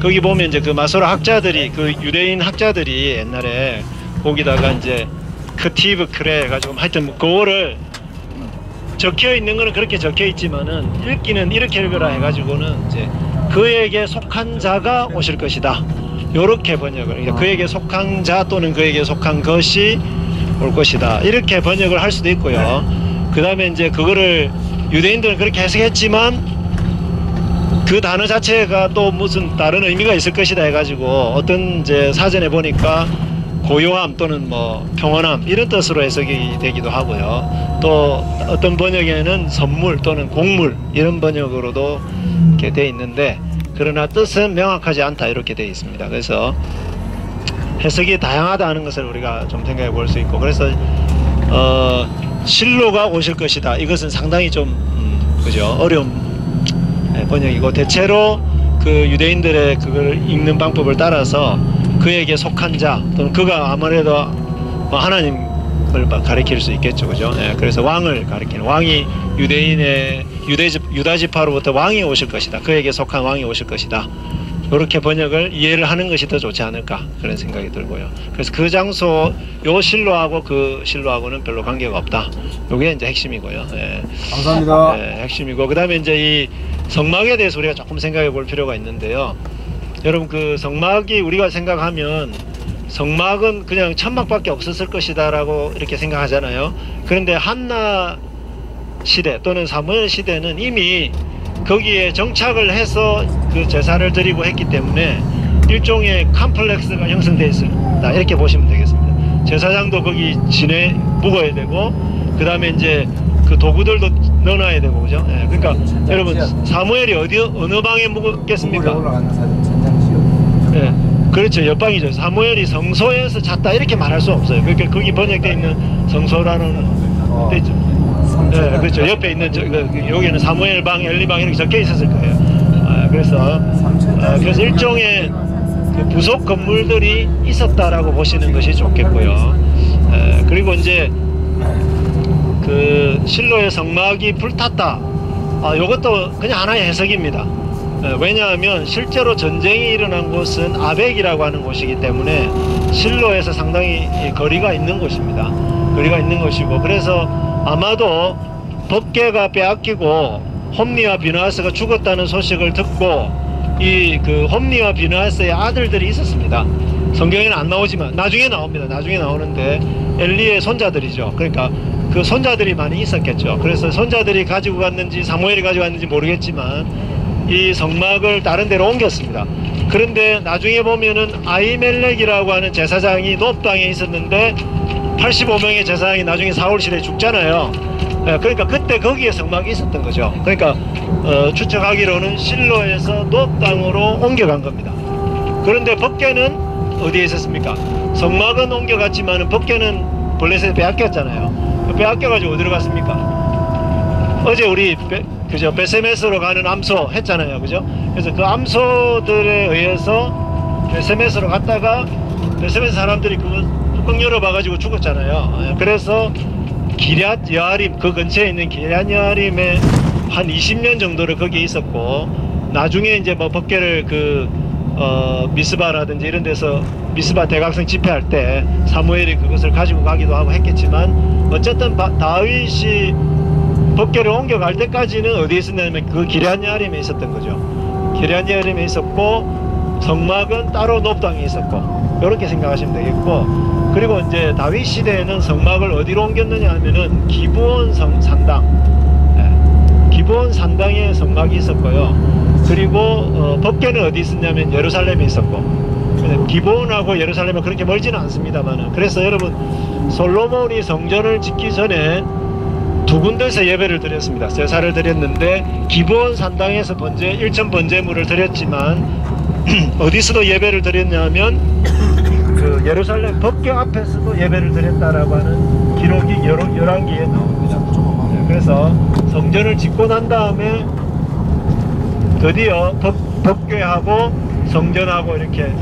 거기 보면 이제 그 마소라 학자들이, 그 유대인 학자들이 옛날에 거기다가 이제 크티브 크레 해가지고 하여튼 그거를 적혀 있는 거는 그렇게 적혀 있지만은 읽기는 이렇게 읽으라 해가지고는 이제 그에게 속한 자가 오실 것이다. 요렇게 번역을, 그러니까 그에게 속한 자 또는 그에게 속한 것이 올 것이다. 이렇게 번역을 할 수도 있고요. 그 다음에 이제 그거를 유대인들은 그렇게 해석했지만 그 단어 자체가 또 무슨 다른 의미가 있을 것이다 해가지고 어떤 이제 사전에 보니까 고요함 또는 뭐 평온함 이런 뜻으로 해석이 되기도 하고요. 또 어떤 번역에는 선물 또는 곡물 이런 번역으로도 이렇게 돼 있는데, 그러나 뜻은 명확하지 않다 이렇게 되어 있습니다. 그래서 해석이 다양하다는 것을 우리가 좀 생각해 볼 수 있고, 그래서 실로가 오실 것이다. 이것은 상당히 좀 그죠, 어려운 번역이고, 대체로 그 유대인들의 그걸 읽는 방법을 따라서 그에게 속한 자 또는 그가 아무래도 뭐 하나님을 가리킬 수 있겠죠, 그죠? 예, 그래서 왕을 가리키는, 왕이 유대인의 유다 지파로부터 왕이 오실 것이다. 그에게 속한 왕이 오실 것이다. 이렇게 번역을 이해를 하는 것이 더 좋지 않을까 그런 생각이 들고요. 그래서 그 장소 요 실로하고 그 실로하고는 별로 관계가 없다. 이게 이제 핵심이고요. 예. 감사합니다. 예, 핵심이고, 그다음에 이제 이 성막에 대해서 우리가 조금 생각해 볼 필요가 있는데요. 여러분, 그 성막이 우리가 생각하면 성막은 그냥 천막밖에 없었을 것이다라고 이렇게 생각하잖아요. 그런데 한나 시대 또는 사무엘 시대는 이미 거기에 정착을 해서 그 제사를 드리고 했기 때문에 일종의 컴플렉스가 형성되어 있다 이렇게 보시면 되겠습니다. 제사장도 거기 지내 묵어야 되고, 그 다음에 이제 그 도구들도 넣어놔야 되고, 그죠? 예, 그러니까 여러분, 사무엘이 어느 방에 묵었겠습니까? 예, 그렇죠. 옆방이죠. 사무엘이 성소에서 잤다 이렇게 말할 수 없어요. 그러니까 거기 번역되어 있는 성소라는 되죠. 네, 그렇죠. 옆에 있는 여기는 사무엘 방, 엘리 방 이렇게 적혀 있었을 거예요. 그래서 일종의 그 부속 건물들이 있었다라고 보시는 것이 좋겠고요. 그리고 이제 그 실로의 성막이 불탔다. 이것도 그냥 하나의 해석입니다. 왜냐하면 실제로 전쟁이 일어난 곳은 아벡이라고 하는 곳이기 때문에 실로에서 상당히 거리가 있는 곳입니다. 거리가 있는 것이고, 그래서 아마도 법궤가 빼앗기고 홈니와 비느하스가 죽었다는 소식을 듣고 이 그 홈니와 비느하스의 아들들이 있었습니다. 성경에는 안 나오지만 나중에 나옵니다. 나중에 나오는데 엘리의 손자들이죠. 그러니까 그 손자들이 많이 있었겠죠. 그래서 손자들이 가지고 갔는지 사무엘이 가지고 갔는지 모르겠지만 이 성막을 다른 데로 옮겼습니다. 그런데 나중에 보면은 아히멜렉이라고 하는 제사장이 높 땅에 있었는데 85명의 제사장이 나중에 사울 시대에 죽잖아요. 그러니까 그때 거기에 성막이 있었던 거죠. 그러니까 추측하기로는 실로에서 높 땅으로 옮겨간 겁니다. 그런데 법궤는 어디에 있었습니까? 성막은 옮겨갔지만 법궤는 블레셋에 빼앗겼잖아요. 빼앗겨가지고 어디로 갔습니까? 어제 우리 그죠? 베세메스로 가는 암소 했잖아요. 그죠? 그래서 그 암소들에 의해서 베세메스로 갔다가 베세메스 사람들이 그거 뚜껑 열어봐가지고 죽었잖아요. 그래서 기럇 여아림, 그 근처에 있는 기럇 여아림에 한 20년 정도를 거기에 있었고, 나중에 이제 뭐 법궤를 미스바라든지 이런 데서 미스바 대각성 집회할 때 사무엘이 그것을 가지고 가기도 하고 했겠지만, 어쨌든 다윗이 법궤를 옮겨갈 때까지는 어디에 있었냐면 그 기럇 여아림에 있었던 거죠. 기럇 여아림에 있었고, 성막은 따로 높 땅에 있었고, 이렇게 생각하시면 되겠고, 그리고 이제 다윗 시대에는 성막을 어디로 옮겼느냐 하면은 기브온 산당, 기브온 산당에 성막이 있었고요. 그리고 법궤는 어디 있었냐면 예루살렘에 있었고, 기브온하고 예루살렘은 그렇게 멀지는 않습니다만은, 그래서 여러분 솔로몬이 성전을 짓기 전에 두 군데서 예배를 드렸습니다. 제사를 드렸는데 기브온 산당에서 일천 번제물을 드렸지만 어디서도 예배를 드렸냐면 그 예루살렘 법궤 앞에서도 예배를 드렸다라고 하는 기록이 열왕기에 나옵니다. 그래서 성전을 짓고 난 다음에 드디어 법궤하고 성전하고 이렇게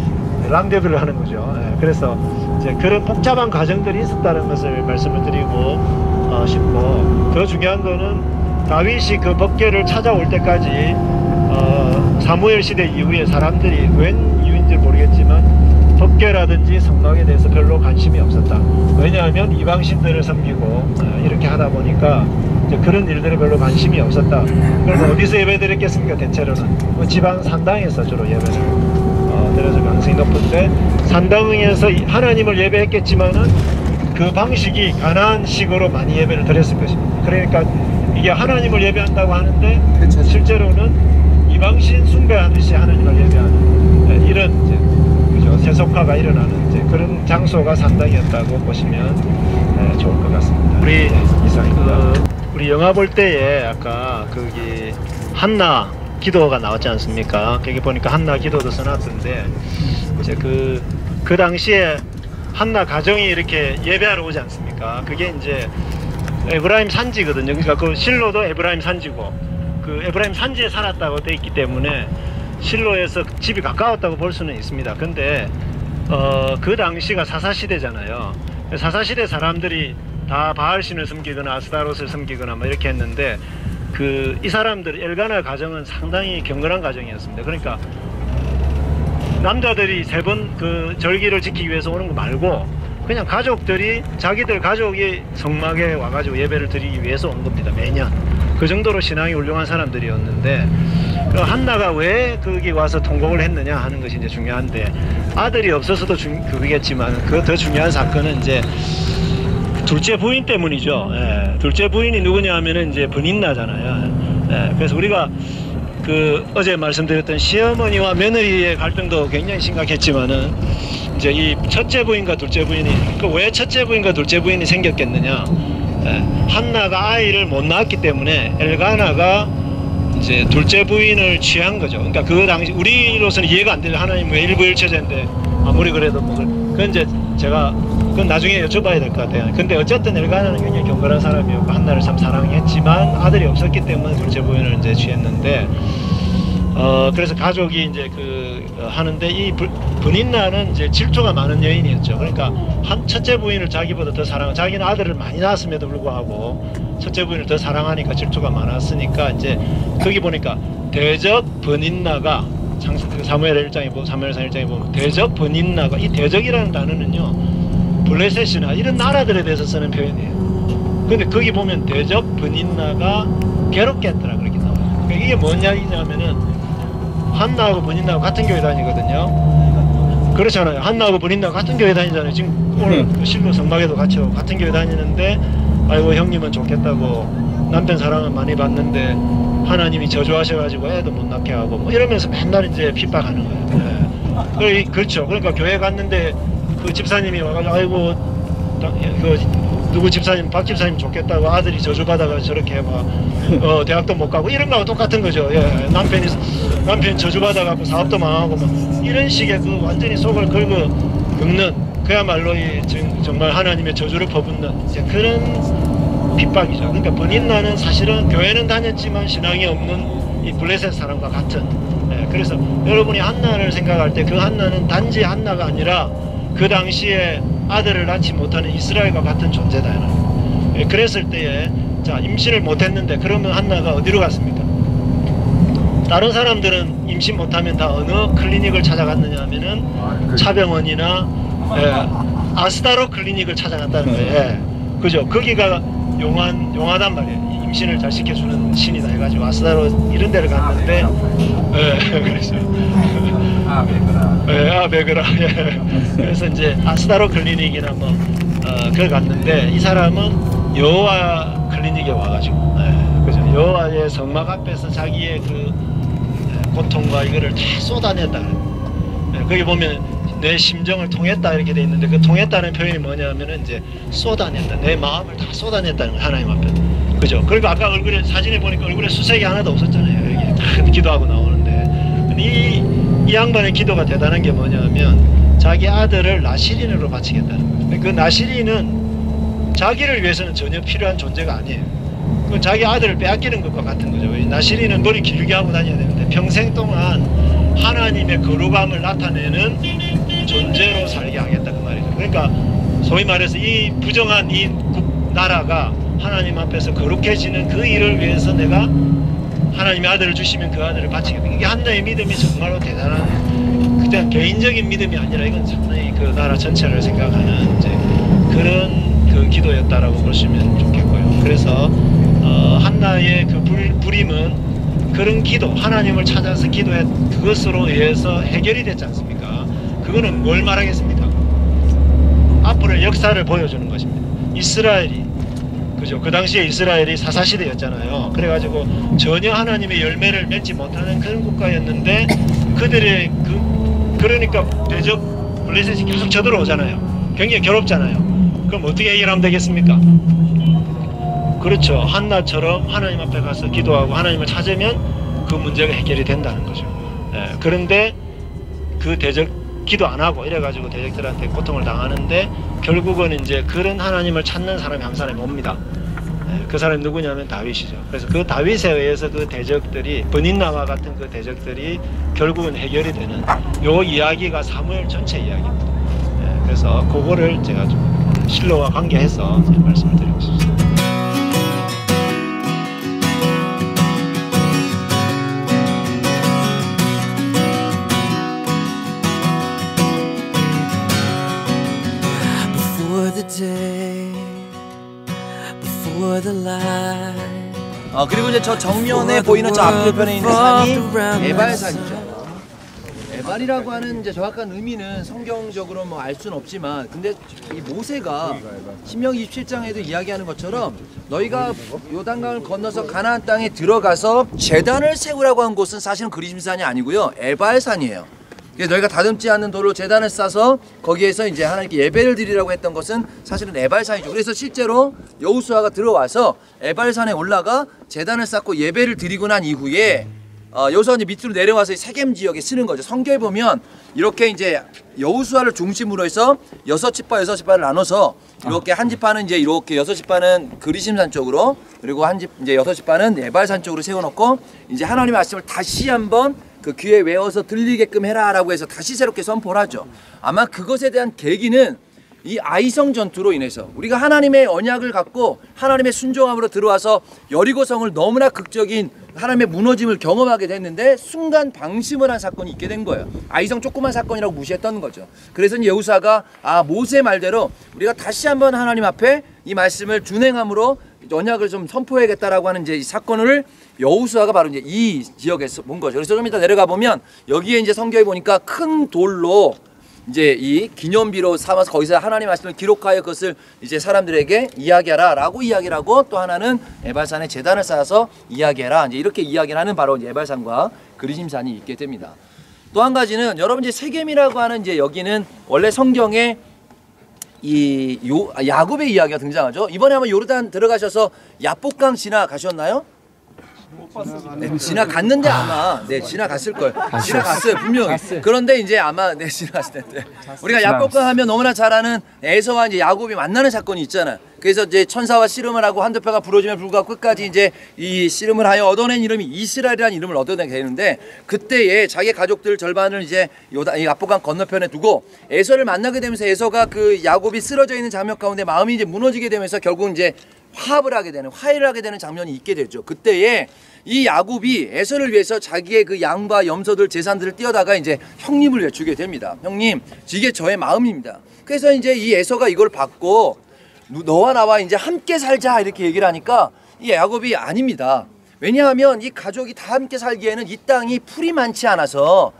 랑데뷰를 하는 거죠. 그래서 이제 그런 복잡한 과정들이 있었다는 것을 말씀을 드리고 싶고, 더 중요한 거는 다윗이 그 법궤를 찾아올 때까지 사무엘 시대 이후에 사람들이 웬 이유인지 모르겠지만 법궤라든지 성막에 대해서 별로 관심이 없었다. 왜냐하면 이방신들을 섬기고 이렇게 하다 보니까 이제 그런 일들에 별로 관심이 없었다. 그럼 어디서 예배드렸겠습니까? 대체로는 지방 산당에서 주로 예배를 드려서 가능성이 높은데, 산당에서 하나님을 예배했겠지만은 그 방식이 가나안식으로 많이 예배를 드렸을 것입니다. 그러니까 이게 하나님을 예배한다고 하는데 실제로는 이방신 숭배하듯이 하나님을 예배하는 이런 이제 그죠? 세속화가 일어나는 이제 그런 장소가 산당이었다고 보시면 좋을 것 같습니다. 우리 이상입니다. 우리 영화 볼 때에 아까 거기 한나 기도가 나왔지 않습니까? 거기 보니까 한나 기도도 써놨던데, 이제 그 당시에 한나 가정이 이렇게 예배하러 오지 않습니까? 그게 이제 에브라임 산지거든요. 그러니까 그 실로도 에브라임 산지고, 그 에브라임 산지에 살았다고 돼 있기 때문에 실로에서 집이 가까웠다고 볼 수는 있습니다. 근데 그 당시가 사사시대잖아요. 사사시대 사람들이 다 바알신을 섬기거나 아스타롯을 섬기거나 뭐 이렇게 했는데, 이 사람들 엘가나 가정은 상당히 경건한 가정이었습니다. 그러니까 남자들이 3번 그 절기를 지키기 위해서 오는 거 말고 그냥 가족들이 자기들 가족이 성막에 와가지고 예배를 드리기 위해서 온 겁니다. 매년. 그 정도로 신앙이 훌륭한 사람들이었는데, 한나가 왜 거기 와서 통곡을 했느냐 하는 것이 이제 중요한데, 아들이 없어서도 그거겠지만 그 더 중요한 사건은 이제 둘째 부인 때문이죠. 둘째 부인이 누구냐 하면은 이제 분인나잖아요. 그래서 우리가 어제 말씀드렸던 시어머니와 며느리의 갈등도 굉장히 심각했지만은, 이제 이 첫째 부인과 둘째 부인이, 왜 첫째 부인과 둘째 부인이 생겼겠느냐? 한나가 아이를 못 낳았기 때문에 엘가나가 이제 둘째 부인을 취한 거죠. 그러니까 그 당시 우리로서는 이해가 안 돼요. 하나님 왜 일부일체제인데 아무리 그래도 뭐 그건 이제 제가 그건 나중에 여쭤봐야 될 것 같아요. 근데 어쨌든 엘가나는 굉장히 경건한 사람이었고 한나를 참 사랑했지만 아들이 없었기 때문에 둘째 부인을 이제 취했는데 그래서 가족이 이제 하는데 이 브닌나는 이제 질투가 많은 여인이었죠. 그러니까 첫째 부인을 자기보다 더 사랑하고 자기는 아들을 많이 낳았음에도 불구하고 첫째 부인을 더 사랑하니까 질투가 많았으니까 이제 거기 보니까 대적 브닌나가 사무엘 1장에 보면 사무엘상 1장에 보면 대적 브닌나가 이 대적이라는 단어는요 블레셋이나 이런 나라들에 대해서 쓰는 표현이에요. 근데 거기 보면 대적 브닌나가 괴롭게 했더라 그렇게 나와요. 그러니까 이게 뭔 이야기냐면은 한나하고 브닌나하고 같은 교회 다니거든요. 그렇잖아요. 한나하고 브닌나하고 같은 교회 다니잖아요. 지금 오늘 실로 성막에도 같이 같은 교회 다니는데 아이고 형님은 좋겠다고 남편 사랑은 많이 받는데 하나님이 저주하셔가지고 애도 못 낳게 하고 뭐 이러면서 맨날 이제 핍박하는 거예요. 네. 그렇죠. 그러니까 교회 갔는데 그 집사님이 와가지고 아이고 누구 집사님 박 집사님 좋겠다고 아들이 저주받아가 저렇게 막 대학도 못 가고 이런 거하고 똑같은 거죠. 예. 남편이 저주받아갖고 사업도 망하고 막 이런 식의 그 완전히 속을 긁는 그야말로 정말 하나님의 저주를 퍼붓는 이제 그런 핍박이죠. 그러니까 브닌나는 사실은 교회는 다녔지만 신앙이 없는 이 블레셋 사람과 같은. 예. 그래서 여러분이 한나를 생각할 때 그 한나는 단지 한나가 아니라 그 당시에 아들을 낳지 못하는 이스라엘과 같은 존재다. 예, 그랬을 때에 자 임신을 못했는데 그러면 한나가 어디로 갔습니까? 다른 사람들은 임신 못하면 다 어느 클리닉을 찾아갔느냐 하면은 차병원이나 아스타로 클리닉을 찾아갔다는 거예요. 예. 그죠? 거기가 용하단 말이에요. 임신을 잘 시켜주는 신이다 해가지고 아스타로 이런 데를 갔는데 그래서 베그라. 그래서 이제 아스타로 클리닉이나 뭐 그걸 갔는데 이 사람은 여호와 클리닉에 와가지고 그죠? 여호와의 성막 앞에서 자기의 그 고통과 이거를 다 쏟아냈다. 거기 보면 내 심정을 통했다 이렇게 돼 있는데 그 통했다는 표현이 뭐냐면은 이제 쏟아낸다. 내 마음을 다 쏟아냈다는 거예요. 하나님 앞에. 그죠? 그리고 아까 얼굴에 사진에 보니까 얼굴에 수색이 하나도 없었잖아요. 이렇게 다 기도하고 나오는데 근데 이 양반의 기도가 대단한 게 뭐냐면 자기 아들을 나시린으로 바치겠다는 거예요. 그 나시린은 자기를 위해서는 전혀 필요한 존재가 아니에요. 그 자기 아들을 빼앗기는 것과 같은 거죠. 나시린은 머리 길게 하고 다녀야 되는데 평생 동안 하나님의 거룩함을 나타내는 존재로 살게 하겠다 그 말이죠. 그러니까 소위 말해서 이 부정한 이 나라가 하나님 앞에서 거룩해지는 그 일을 위해서 내가 하나님의 아들을 주시면 그 아들을 바치겠다. 이게 한나의 믿음이 정말로 대단한 그냥 개인적인 믿음이 아니라 이건 상당히 그 나라 전체를 생각하는 이제 그런 그 기도였다라고 보시면 좋겠고요. 그래서 한나의 그 불임은 그런 기도, 하나님을 찾아서 기도해 그것으로 의해서 해결이 됐지 않습니까? 그거는 뭘 말하겠습니까? 앞으로의 역사를 보여주는 것입니다. 이스라엘이 그죠? 그 당시에 이스라엘이 사사시대였잖아요. 그래가지고 전혀 하나님의 열매를 맺지 못하는 그런 국가였는데 그들의 그러니까 대적 블레셋이 계속 쳐들어오잖아요. 굉장히 괴롭잖아요. 그럼 어떻게 해결하면 되겠습니까? 그렇죠. 한나처럼 하나님 앞에 가서 기도하고 하나님을 찾으면 그 문제가 해결이 된다는 거죠. 그런데 그 대적 기도 안 하고 이래가지고 대적들한테 고통을 당하는데 결국은 이제 그런 하나님을 찾는 사람이 한 사람이 옵니다. 그 사람이 누구냐면 다윗이죠. 그래서 그 다윗에 의해서 그 대적들이 브닌나와 같은 그 대적들이 결국은 해결이 되는 요 이야기가 사무엘 전체 이야기입니다. 그래서 그거를 제가 좀 실로와 관계해서 말씀을 드리고 싶습니다. 그리고 이제 저 정면에 보이는 저 앞편에 있는 산이 에발산이죠. 에발이라고 하는 이제 정확한 의미는 성경적으로 뭐 알 수는 없지만, 근데 이 모세가 신명기 27장에도 이야기하는 것처럼 너희가 요단강을 건너서 가나안 땅에 들어가서 제단을 세우라고 한 곳은 사실은 그리심산이 아니고요, 에발산이에요. 너희가 다듬지 않는 돌로 제단을 싸서 거기에서 이제 하나님께 예배를 드리라고 했던 것은 사실은 에발산이죠. 그래서 실제로 여호수아가 들어와서 에발산에 올라가 제단을 쌓고 예배를 드리고 난 이후에 여기서 이제 밑으로 내려와서 세겜 지역에 쓰는 거죠. 성경에 보면 이렇게 이제 여호수아를 중심으로 해서 6지파를 나눠서 이렇게 한 지파는 이제 이렇게 6지파는 그리심산 쪽으로, 그리고 이제 6지파는 에발산 쪽으로 세워놓고 이제 하나님의 말씀을 다시 한번 그 귀에 외워서 들리게끔 해라라고 해서 다시 새롭게 선포를 하죠. 아마 그것에 대한 계기는 이 아이성 전투로 인해서 우리가 하나님의 언약을 갖고 하나님의 순종함으로 들어와서 여리고성을 너무나 극적인 하나님의 무너짐을 경험하게 됐는데 순간 방심을 한 사건이 있게 된 거예요. 아이성 조그만 사건이라고 무시했던 거죠. 그래서 여호수아가 모세 말대로 우리가 다시 한번 하나님 앞에 이 말씀을 준행함으로 언약을 좀 선포해야겠다라고 하는 이제 이 사건을 여호수아가 바로 이제 이 지역에서 본 거죠. 그래서 좀 이따 내려가 보면 여기에 이제 성경에 보니까 큰 돌로 이제 이 기념비로 삼아서 거기서 하나님 말씀을 기록하여 그것을 이제 사람들에게 이야기하라라고 이야기를 하고, 또 하나는 에발산에 제단을 쌓아서 이야기해라, 이제 이렇게 이야기를 하는 바로 이제 에발산과 그리심산이 있게 됩니다. 또 한 가지는 여러분 이제 세겜이라고 하는 이제 여기는 원래 성경에 이 야곱의 이야기가 등장하죠. 이번에 한번 요르단 들어가셔서 야복강 지나가셨나요? 네, 지나갔는데 아마 지나갔을 거예요. 지나갔어요 분명히. 그런데 이제 아마 지나갔을 텐데 우리가 야복강 하면 너무나 잘 아는 에서와 이제 야곱이 만나는 사건이 있잖아요. 그래서 이제 천사와 씨름을 하고 한두 표가 부러지면 불구하고 끝까지 이제 이 씨름을 하여 얻어낸 이름이 이스라엘이라는 이름을 얻어내게 되는데, 그때에 자기 가족들 절반을 이제 이 야복강 건너편에 두고 에서를 만나게 되면서 에서가 그 야곱이 쓰러져 있는 장면 가운데 마음이 이제 무너지게 되면서 결국 이제 화해를 하게 되는 장면이 있게 되죠. 그때에 이 야곱이 에서를 위해서 자기의 그 양과 염소들 재산들을 띄어다가 이제 형님을 위해 주게 됩니다. 형님, 이게 저의 마음입니다. 그래서 이제 이 에서가 이걸 받고 너와 나와 이제 함께 살자 이렇게 얘기를 하니까 이 야곱이 아닙니다. 왜냐하면 이 가족이 다 함께 살기에는 이 땅이 풀이 많지 않아서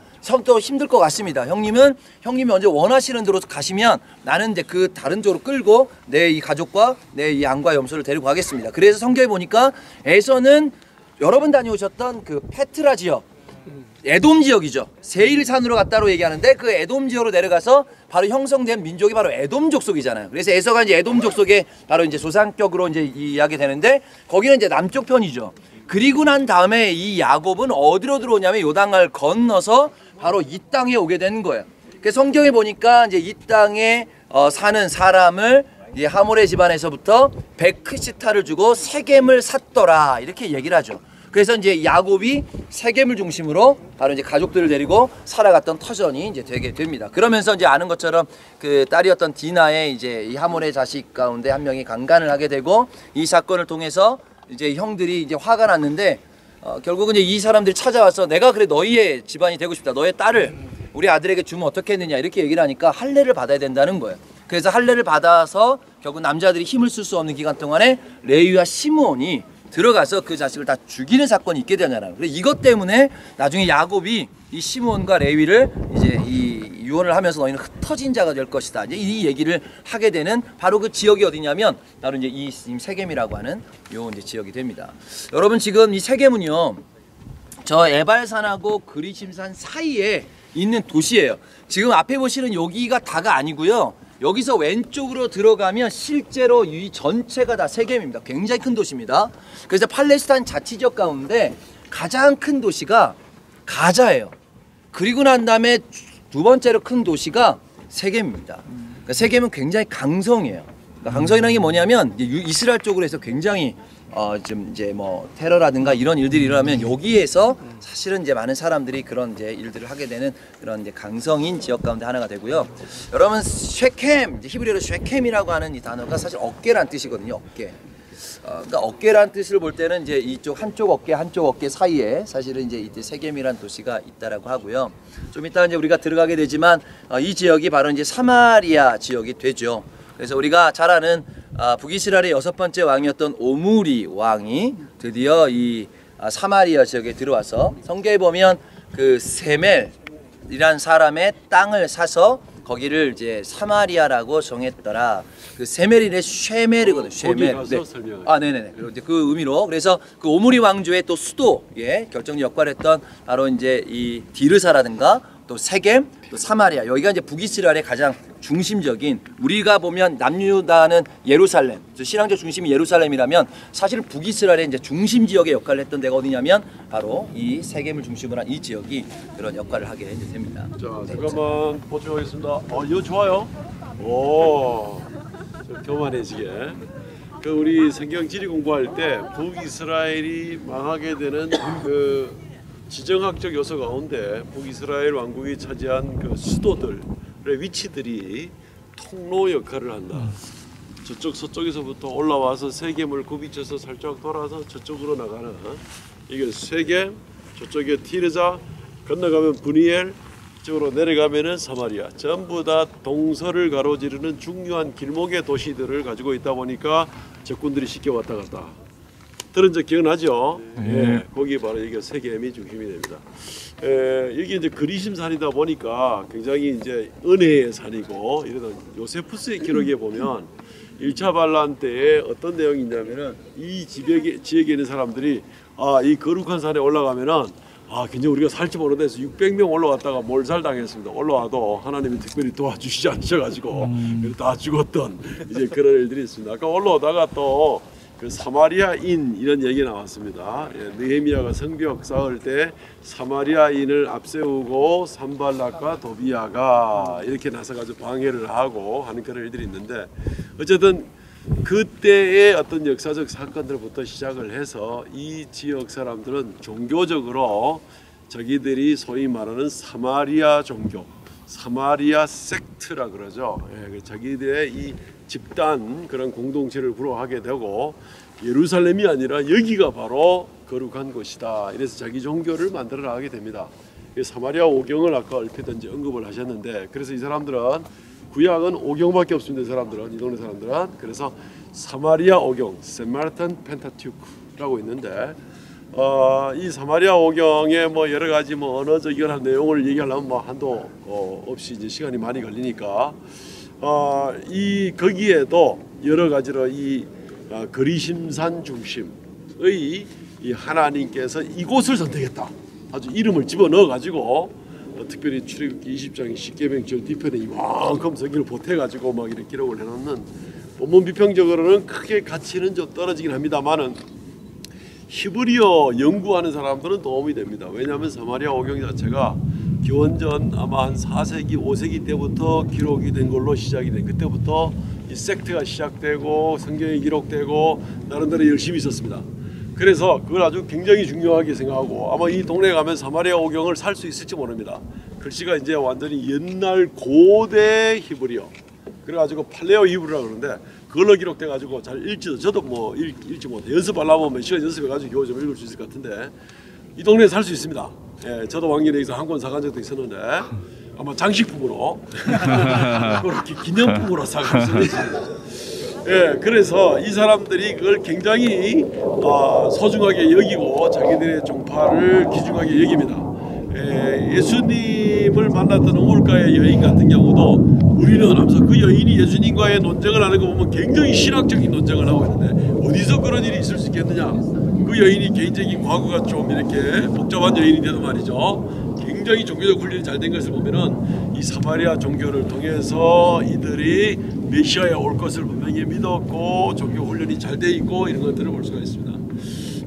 또 힘들 것 같습니다. 형님이 언제 원하시는 대로 가시면 나는 이제 그 다른 쪽으로 끌고 내 이 가족과 내 이 양과 염소를 데리고 가겠습니다. 그래서 성경에 보니까 에서는 여러분 다녀오셨던 그 페트라 지역, 에돔 지역이죠. 세일산으로 갔다로 얘기하는데 그 에돔 지역으로 내려가서 바로 형성된 민족이 바로 에돔 족속이잖아요. 그래서 에서가 이제 에돔 족속의 바로 이제 조상격으로 이제 이야기 되는데 거기는 이제 남쪽 편이죠. 그리고 난 다음에 이 야곱은 어디로 들어오냐면 요단강을 건너서 바로 이 땅에 오게 되는 거예요. 그래서 성경에 보니까 이제 이 땅에 사는 사람을 이 하몰의 집안에서부터 100크시타를 주고 세겜을 샀더라 이렇게 얘기를 하죠. 그래서 이제 야곱이 세겜을 중심으로 바로 이제 가족들을 데리고 살아갔던 터전이 이제 되게 됩니다. 그러면서 이제 아는 것처럼 그 딸이었던 디나의 이제 이 하몰의 자식 가운데 한 명이 강간을 하게 되고, 이 사건을 통해서 이제 형들이 이제 화가 났는데 결국은 이제 이 사람들이 찾아와서 내가 그래 너희의 집안이 되고 싶다, 너의 딸을 우리 아들에게 주면 어떻겠느냐 이렇게 얘기를 하니까 할례를 받아야 된다는 거예요. 그래서 할례를 받아서 결국 남자들이 힘을 쓸 수 없는 기간 동안에 레위와 시므온이 들어가서 그 자식을 다 죽이는 사건이 있게 되잖아요. 그래서 이것 때문에 나중에 야곱이 이 시므온과 레위를 이제 이 유언을 하면서 너희는 흩어진 자가 될 것이다, 이제 이 얘기를 하게 되는 바로 그 지역이 어디냐면 바로 이제 이 세겜이라고 하는 요 이제 지역이 됩니다. 여러분 지금 이 세겜은요 저 에발산하고 그리심산 사이에 있는 도시예요. 지금 앞에 보시는 여기가 다가 아니고요. 여기서 왼쪽으로 들어가면 실제로 이 전체가 다 세겜입니다. 굉장히 큰 도시입니다. 그래서 팔레스타인 자치지역 가운데 가장 큰 도시가 가자예요. 그리고 난 다음에 두 번째로 큰 도시가 세겜입니다. 그러니까 세겜은 굉장히 강성이에요. 그러니까 강성이라는 게 뭐냐면 이스라엘 쪽으로 해서 굉장히 좀 이제 뭐 테러라든가 이런 일들이 일어나면 여기에서 사실은 이제 많은 사람들이 그런 이제 일들을 하게 되는 그런 이제 강성인 지역 가운데 하나가 되고요. 여러분 쉐켐, 이제 히브리어로 쉐켐이라고 하는 이 단어가 사실 어깨란 뜻이거든요. 어깨. 그러니까 어깨란 뜻을 볼 때는 이제 이쪽 한쪽 어깨 사이에 사실은 이제 이때 세겜이란 도시가 있다라고 하고요. 좀 이따 이제 우리가 들어가게 되지만 이 지역이 바로 이제 사마리아 지역이 되죠. 그래서 우리가 잘 아는 북이스라엘의 6번째 왕이었던 오므리 왕이 드디어 이 사마리아 지역에 들어와서 성경에 보면 그 세멜이란 사람의 땅을 사서 거기를 이제 사마리아라고 정했더라. 그 세멜이래 쉐멜이거든요. 쉐멜. 네. 네네네. 그리고 이제 그 의미로 그래서 그 오므리 왕조의 또 수도에 결정적 역할을 했던 바로 이제 이 디르사라든가 또 세겜, 또 사마리아. 여기가 이제 북이스라엘의 가장 중심적인, 우리가 보면 남유다는 예루살렘, 신앙적 중심이 예루살렘이라면 사실은 북이스라엘의 이제 중심 지역의 역할을 했던 데가 어디냐면 바로 이 세겜을 중심으로 한 이 지역이 그런 역할을 하게 됩니다. 자, 잠깐만 보충하겠습니다. 이거 좋아요. 오, 좀 교만해지게. 그 우리 성경 지리 공부할 때 북이스라엘이 망하게 되는 그 지정학적 요소 가운데 북이스라엘 왕국이 차지한 그 수도들의 위치들이 통로 역할을 한다. 저쪽 서쪽에서부터 올라와서 세겜을 굽이쳐서 살짝 돌아서 저쪽으로 나가는, 이게 세겜, 저쪽에 티르자, 건너가면 브니엘, 쪽으로 내려가면은 사마리아, 전부 다 동서를 가로지르는 중요한 길목의 도시들을 가지고 있다 보니까 적군들이 쉽게 왔다 갔다. 들은 적 기억나죠? 예, 거기 바로 여기가 세겜이 중심이 됩니다. 여기 이제 그리심산이다 보니까 굉장히 이제 은혜의 산이고, 이러다 요세푸스의 기록에 보면 1차 반란 때에 어떤 내용이 있냐면은 이 지역에 있는 사람들이 이 거룩한 산에 올라가면은 굉장히 우리가 살지 모르는 데서 600명 올라왔다가 몰살당했습니다. 올라와도 하나님이 특별히 도와주시지 않으셔가지고 다 죽었던 이제 그런 일들이 있습니다. 아까 올라오다가 또 그 사마리아인 이런 얘기 나왔습니다. 느헤미야가 성벽 쌓을 때 사마리아인을 앞세우고 산발락과 도비야가 이렇게 나서가지고 방해를 하고 하는 그런 일들이 있는데, 어쨌든 그때의 어떤 역사적 사건들부터 시작을 해서 이 지역 사람들은 종교적으로 자기들이 소위 말하는 사마리아 종교, 사마리아 섹트라 그러죠. 자기들의 이 집단 그런 공동체를 구로하게 되고, 예루살렘이 아니라 여기가 바로 거룩한 곳이다. 이래서 자기 종교를 만들어 나가게 됩니다. 사마리아 오경을 아까 얼핏 이제 언급을 하셨는데, 그래서 이 사람들은 구약은 오경밖에 없습니다. 이 사람들은, 이 동네 사람들은. 그래서 사마리아 오경, 세마르탄 펜타튜크라고 있는데, 이 사마리아 오경의 뭐 여러 가지 뭐 언어적인 내용을 얘기하려면 뭐 한도 없이 이제 시간이 많이 걸리니까, 이 거기에도 여러 가지로 이 그리심산 중심의 이 하나님께서 이곳을 선택했다. 아주 이름을 집어 넣어 가지고, 특별히 출애굽기 20장 10계명 절 뒤편에 이만큼 성경을 보태 가지고 막 이렇게 기록을 해놓는, 본문 비평적으로는 크게 가치는 좀 떨어지긴 합니다만은 히브리어 연구하는 사람들은 도움이 됩니다. 왜냐하면 사마리아 오경 자체가 기원전 아마 한 4세기 5세기 때부터 기록이 된 걸로 시작이 된, 그때부터 이 섹트가 시작되고 성경이 기록되고 나름대로 열심히 있었습니다. 그래서 그걸 아주 굉장히 중요하게 생각하고, 아마 이 동네에 가면 사마리아 오경을 살 수 있을지 모릅니다. 글씨가 이제 완전히 옛날 고대 히브리어, 그래가지고 팔레오 히브리라고 그러는데 그걸로 기록돼 가지고 잘 읽지도, 저도 뭐 읽지 못해. 연습하려면 몇 시간 연습해가지고 겨우 좀 읽을 수 있을 것 같은데, 이 동네에 살 수 있습니다. 예, 저도 왕년에 여기서 한 권 사간 적도 있었는데 아마 장식품으로 그렇게 기념품으로 사갔어요. 예, 그래서 이 사람들이 그걸 굉장히 소중하게 여기고 자기들의 종파를 귀중하게 여깁니다. 예수님을 만났던 우물가의 여인 같은 경우도 우리는 하면서 그 여인이 예수님과의 논쟁을 하는 거 보면 굉장히 신학적인 논쟁을 하고 있는데, 어디서 그런 일이 있을 수 있겠느냐. 그 여인이 개인적인 과거가 좀 이렇게 복잡한 여인인데도 말이죠, 굉장히 종교적 훈련이 잘 된 것을 보면은 이 사마리아 종교를 통해서 이들이 메시아에 올 것을 분명히 믿었고 종교 훈련이 잘 돼 있고 이런 것들을 볼 수가 있습니다.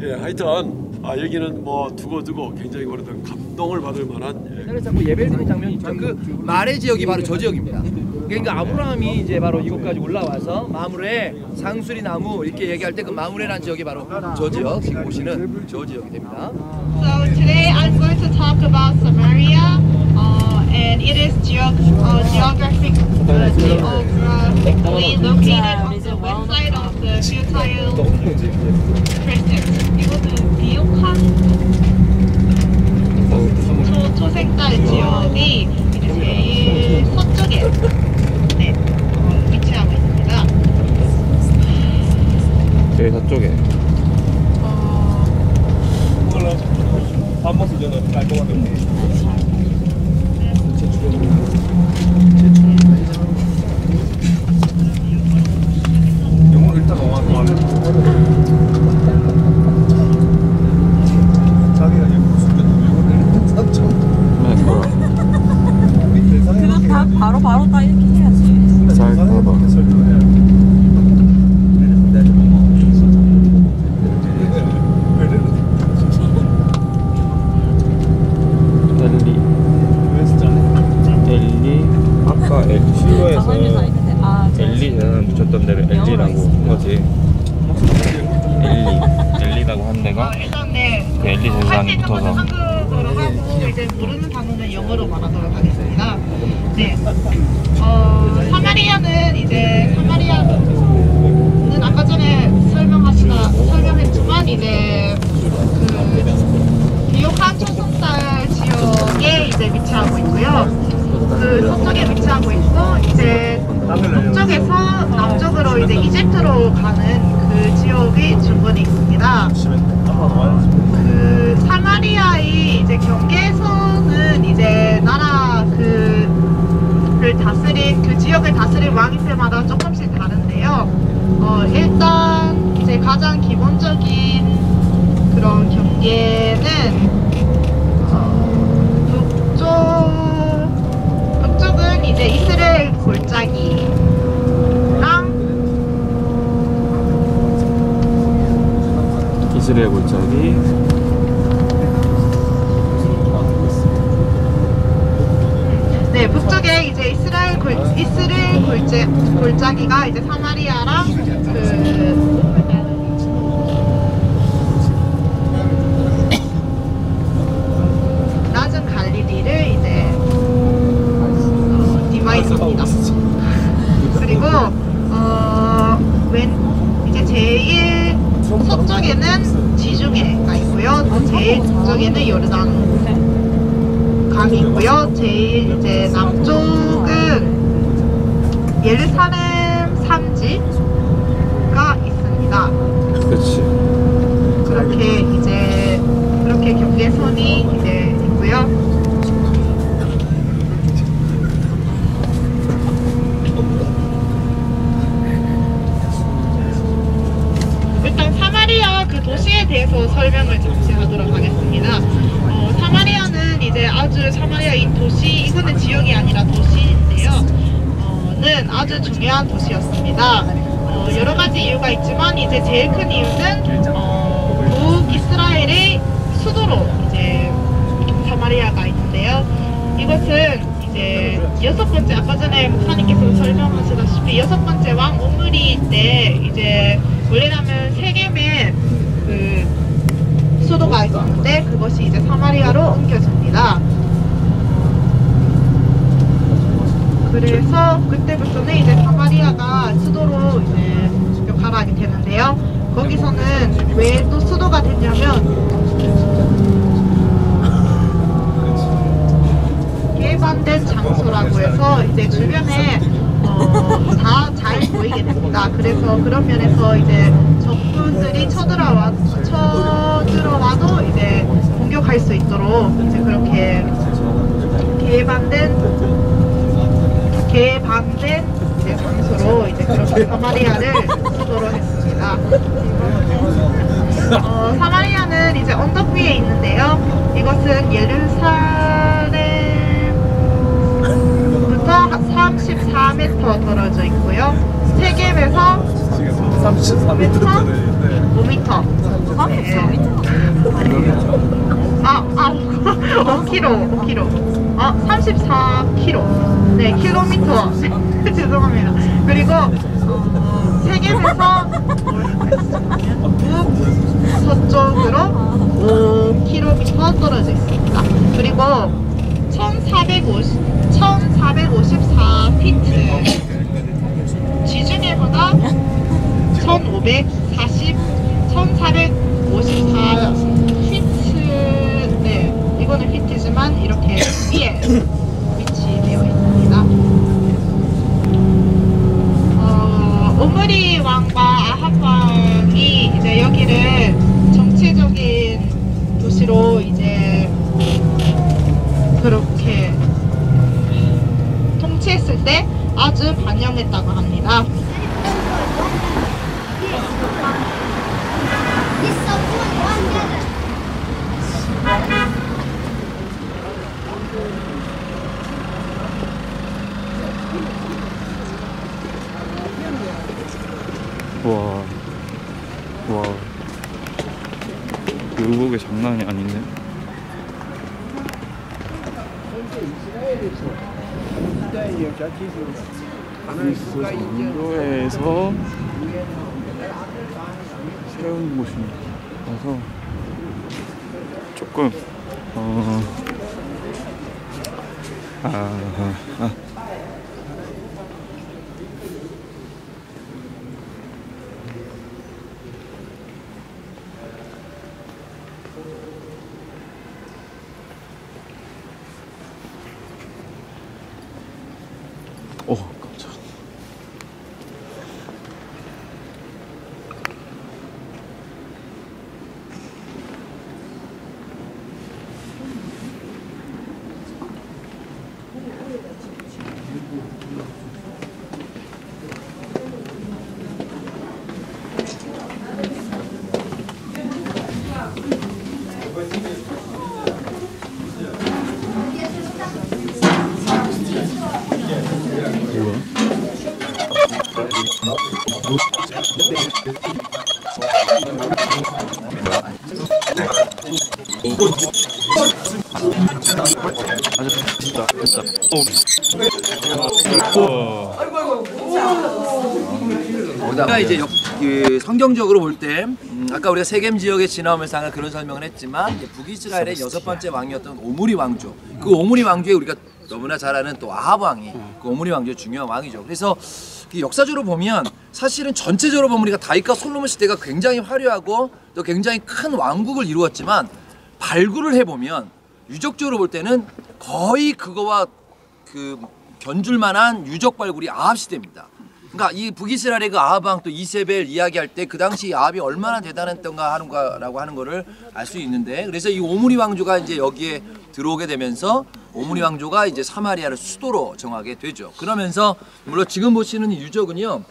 예, 하여튼 여기는 뭐 두고두고 굉장히 오래된 감동을 받을 만한, 옛날에 자꾸 예배드리는 장면이 있죠. 그 마레 지역이 바로 저 지역입니다. 그러니까 아브라함이 이제 바로 이곳까지 올라와서 마므레 상수리 나무 이렇게 얘기할 때 그 마므레라는 지역이 바로 저 지역, 지금 보시는 저 지역이 됩니다. So today I'm going to talk about Samaria, and it is geographically located on the west side of the Gentile Christians. 이곳은 비옥한 초색달 지역이 이제 제일 서쪽에 위치하고 있습니다. 제일 서쪽에. 밥 먹기 전에 깔끔하게. 영어를 일단 넘어가면 자기가 이제 무슨 영어를 3점. 있었던 데를 엘리라고 한 거지. 엘리라고 한 데가 일단 네. 그 엘리 제사장이 붙어서 한국어로 하고 이제 모르는 단어는 영어로 말하도록 하겠습니다. 네. 사마리아는 이제 사마리아는 아까 전에 설명했지만 이제 그 비옥한 초승달 지역에 이제 위치하고 있고요. 그 서쪽에 위치하고 있고 이제 북쪽에서 남쪽으로 이제 이집트로 가는 그 지역이 중간에 있습니다. 그 사마리아의 이제 경계선은 이제 나라 그를 다스린 그 지역을 다스린 왕이 때마다 조금씩 다른데요. 일단 이제 가장 기본적인 그런 경계는 북쪽은 이제 이스라엘 골짜기랑 이스라엘 골짜기, 네, 북쪽에 이제 이스라엘 골짜기가 이제 사마리아랑 그 낮은 갈릴리를 이제 디바이드합니다. 그리고 이제 제일 서쪽에는 지중해가 있고요. 또 제일 동쪽에는 요르단 강이 있고요. 제일 이제 남쪽은 예루살렘 산지가 있습니다. 그렇지. 그렇게 경계선이 이제 있고요. 일단 사마리아 그 도시에 대해서 설명을 잠시 하도록 하겠습니다. 사마리아는 이제 사마리아 이 도시, 이거는 지역이 아니라 도시인데요. 는 아주 중요한 도시였습니다. 여러 가지 이유가 있지만 이제 제일 큰 이유는 북이스라엘의 수도로 이제 사마리아가 있는데요. 이것은 이제 여섯 번째, 아까 전에 목사님께서 설명하시다시피 여섯 번째 왕 오므리 때 이제 원래라면 세겜에 그 수도가 있었는데 그것이 이제 사마리아로 옮겨집니다. 그래서 그때부터는 이제 사마리아가 수도로 이제 역할을 하게 되는데요. 거기서는 왜 또 수도가 됐냐면 개방된 장소라고 해서 이제 주변에 다 잘 보이게 됩니다. 그래서 그런 면에서 이제 적군들이 쳐들어와도 이제 공격할 수 있도록 이제 그렇게 개방된 이제 장소로 이제 그렇게 사마리아를 수도로 했습니다. 사마리아는 이제 언덕 위에 있는데요. 이것은 예루살렘부터 34m 떨어져 있고요. 세겜에서 34m? 5m. 5km. 34km. 네, 킬로미터. 죄송합니다. 그리고 세겜에서 북서쪽으로 5km 떨어져 있습니다. 그리고 1454피트 지중해보다 1454피트, 네, 이거는 피트지만 이렇게 위에 위치되어 있습니다. 오므리 왕과 아합 왕이 이제 여기를 정치적인 도시로 이제 그렇게 통치했을 때 아주 반영했다고 합니다. 와, 의복이 장난이 아닌데. 현재 이스라엘에서 유다의 여자 기술을 그리스 정교회에서 세운 곳이라서 조금 깜짝. 우리가 이제 그 성경적으로 볼 때 아까 우리가 세겜 지역에 지나오면서 아까 그런 설명을 했지만 이제 북이스라엘의 6번째 왕이었던 오므리 왕조, 그 오므리 왕조에 우리가 너무나 잘 아는 또 아합 왕이 그 오므리 왕조의 중요한 왕이죠. 그래서 역사적으로 보면 사실은 전체적으로 보면 우리가 다윗과 솔로몬 시대가 굉장히 화려하고 또 굉장히 큰 왕국을 이루었지만 발굴을 해보면 유적적으로 볼 때는 거의 그거와 그 견줄 만한 유적 발굴이 아합 시대입니다. 그러니까 이 북이스라엘의 그 아합 왕 또 이세벨 이야기할 때 그 당시 아합이 얼마나 대단했던가 하는가라고 하는 거를 알 수 있는데, 그래서 이 오므리 왕조가 이제 여기에 들어오게 되면서 오므리 왕조가 이제 사마리아를 수도로 정하게 되죠. 그러면서 물론 지금 보시는 이 유적은요,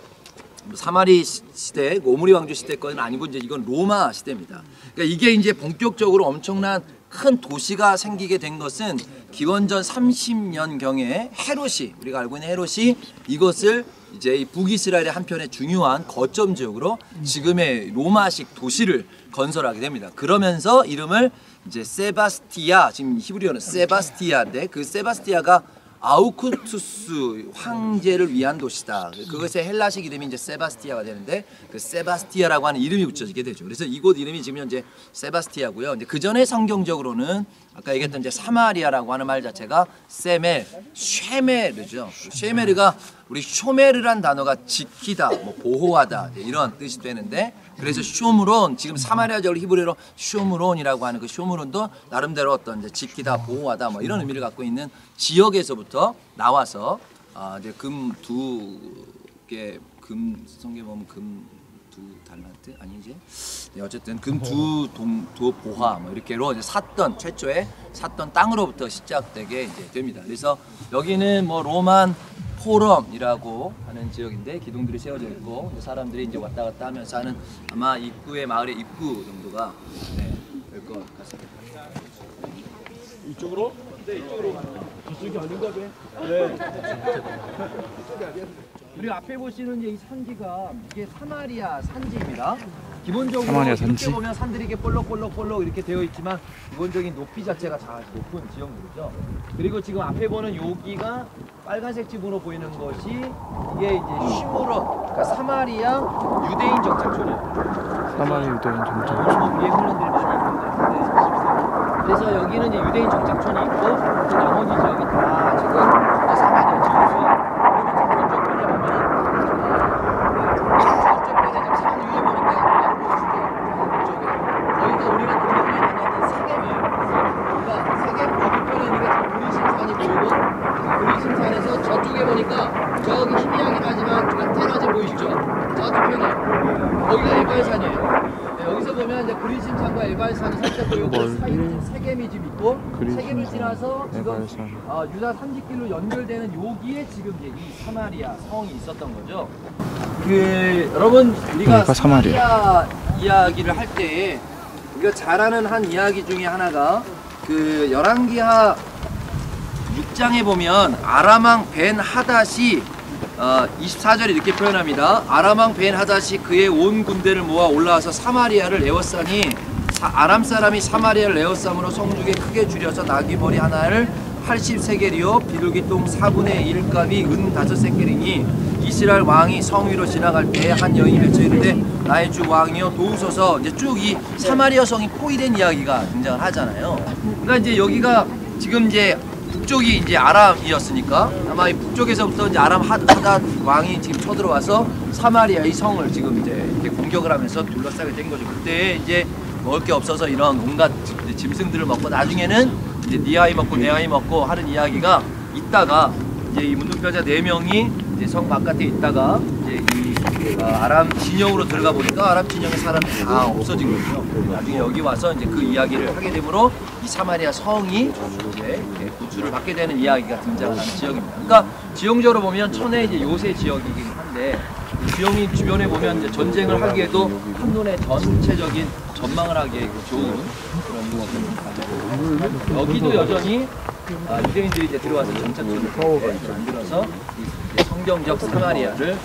사마리 시대, 오므리 왕조 시대 거는 아니고 이제 이건 로마 시대입니다. 그러니까 이게 이제 본격적으로 엄청난 큰 도시가 생기게 된 것은 기원전 30년경에 헤롯이, 우리가 알고 있는 헤롯이 이것을 이제 이 북이스라엘의 한편의 중요한 거점 지역으로 지금의 로마식 도시를 건설하게 됩니다. 그러면서 이름을 이제 세바스티아, 지금 히브리어는 세바스티아인데 그 세바스티아가 아우쿠투스 황제를 위한 도시다. 그것의 헬라식 이름이 이제 세바스티아가 되는데 그 세바스티아라고 하는 이름이 붙여지게 되죠. 그래서 이곳 이름이 지금 현재 세바스티아고요. 이제 그 전에 성경적으로는 아까 얘기했던 이제 사마리아라고 하는 말 자체가 세멜, 쉐메르죠. 쉐메르가 우리 쇼메르란 단어가 지키다, 뭐 보호하다 이런 뜻이 되는데, 그래서 쇼므론, 지금 사마리아적으로 히브리어로 쇼므론이라고 하는 그 쇼므론도 나름대로 어떤 이제 지키다, 보호하다 뭐 이런 의미를 갖고 있는 지역에서부터 나와서 이제 금 두 개, 금 성경에 보면 금 두 달란트 아니지? 네, 어쨌든 금 두 보화 뭐 이렇게로 이제 샀던, 최초에 샀던 땅으로부터 시작되게 이제 됩니다. 그래서 여기는 뭐 로만 포럼이라고 하는 지역인데 기둥들이 세워져 있고 사람들이 이제 왔다 갔다 하면서 하는 아마 입구의 마을의 입구 정도가 될 것 같습니다. 이쪽으로? 네, 이쪽으로. 저쪽이 아닌가 봐. 네. 그리고 앞에 보시는 이 산지가 이게 사마리아 산지입니다. 기본적으로 사마리아 이렇게 산지? 보면 산들이 이렇게 볼록볼록 이렇게 되어 있지만 기본적인 높이 자체가 다 높은 지형들이죠. 그리고 지금 앞에 보는 여기가 빨간색 지붕으로 보이는 것이 이게 이제 시므론, 그러니까 사마리아 유대인 정착촌이에요. 사마리아 유대인 정착촌. 위에 훈련들이 많이 있는데, 그래서 여기는 이제 유대인 정착촌이 있고 그 나머지 지역이 다 지금 사마리아 지역이에요. 저기 희미하긴 하지만 안테나지 보이시죠? 저쪽편에 거기가 에발산이에요. 네, 여기서 보면 이제 그리심산과 에발산이 살짝 보이고 사이에 세겜이 지금 있고 세겜을 지나서 지금 유다 산지길로 연결되는 여기에 지금 이제 이 사마리아 성이 있었던 거죠. 그 여러분 우리가 사마리아 이야기를 할 때에 우리가 잘 아는 한 이야기 중에 하나가 그 열왕기하 6장에 보면 아람왕 벤 하닷이 24절에 이렇게 표현합니다. 아람왕 벤 하닷이 그의 온 군대를 모아 올라와서 사마리아를 에워싸니 아람 사람이 사마리아를 에워싸므로 성중에 크게 줄여서 나귀 머리 하나를 80세겔이요 비둘기똥 4분의 1값이 은 5세겔이니 이스라엘 왕이 성 위로 지나갈 때 한 여인이 외쳐 이르되 나의 주 왕이여 도우소서. 이제 쭉 이 사마리아 성이 포위된 이야기가 등장을 하잖아요. 그러니까 이제 여기가 지금 이제 북쪽이 이제 아람이었으니까 아마 이 북쪽에서부터 이제 아람 하닷 왕이 지금 쳐들어와서 사마리아 이 성을 지금 이제 이렇게 공격을 하면서 둘러싸게 된 거죠. 그때 이제 먹을 게 없어서 이런 온갖 짐승들을 먹고 나중에는 이제 네 아이 먹고 내 아이 먹고 하는 이야기가 있다가 이제 이 문둥병자 4명이 이제 성 바깥에 있다가 이제 이 아람 진영으로 들어가 보니까 아람 진영의 사람이 다 없어진 거죠. 나중에 여기 와서 이제 그 이야기를 하게 되므로 이 사마리아 성이 이제 구출을 받게 되는 이야기가 등장하는 지역입니다. 그러니까 지형적으로 보면 천의 이제 요새 지역이긴 한데 지형이 주변에 보면 이제 전쟁을 하기에도 한눈에 전체적인 전망을 하기에 좋은 그런 부분입니다. 여기도 여전히 유대인들이 이제 들어와서 정착지를 만들어서 성경적 사마리아를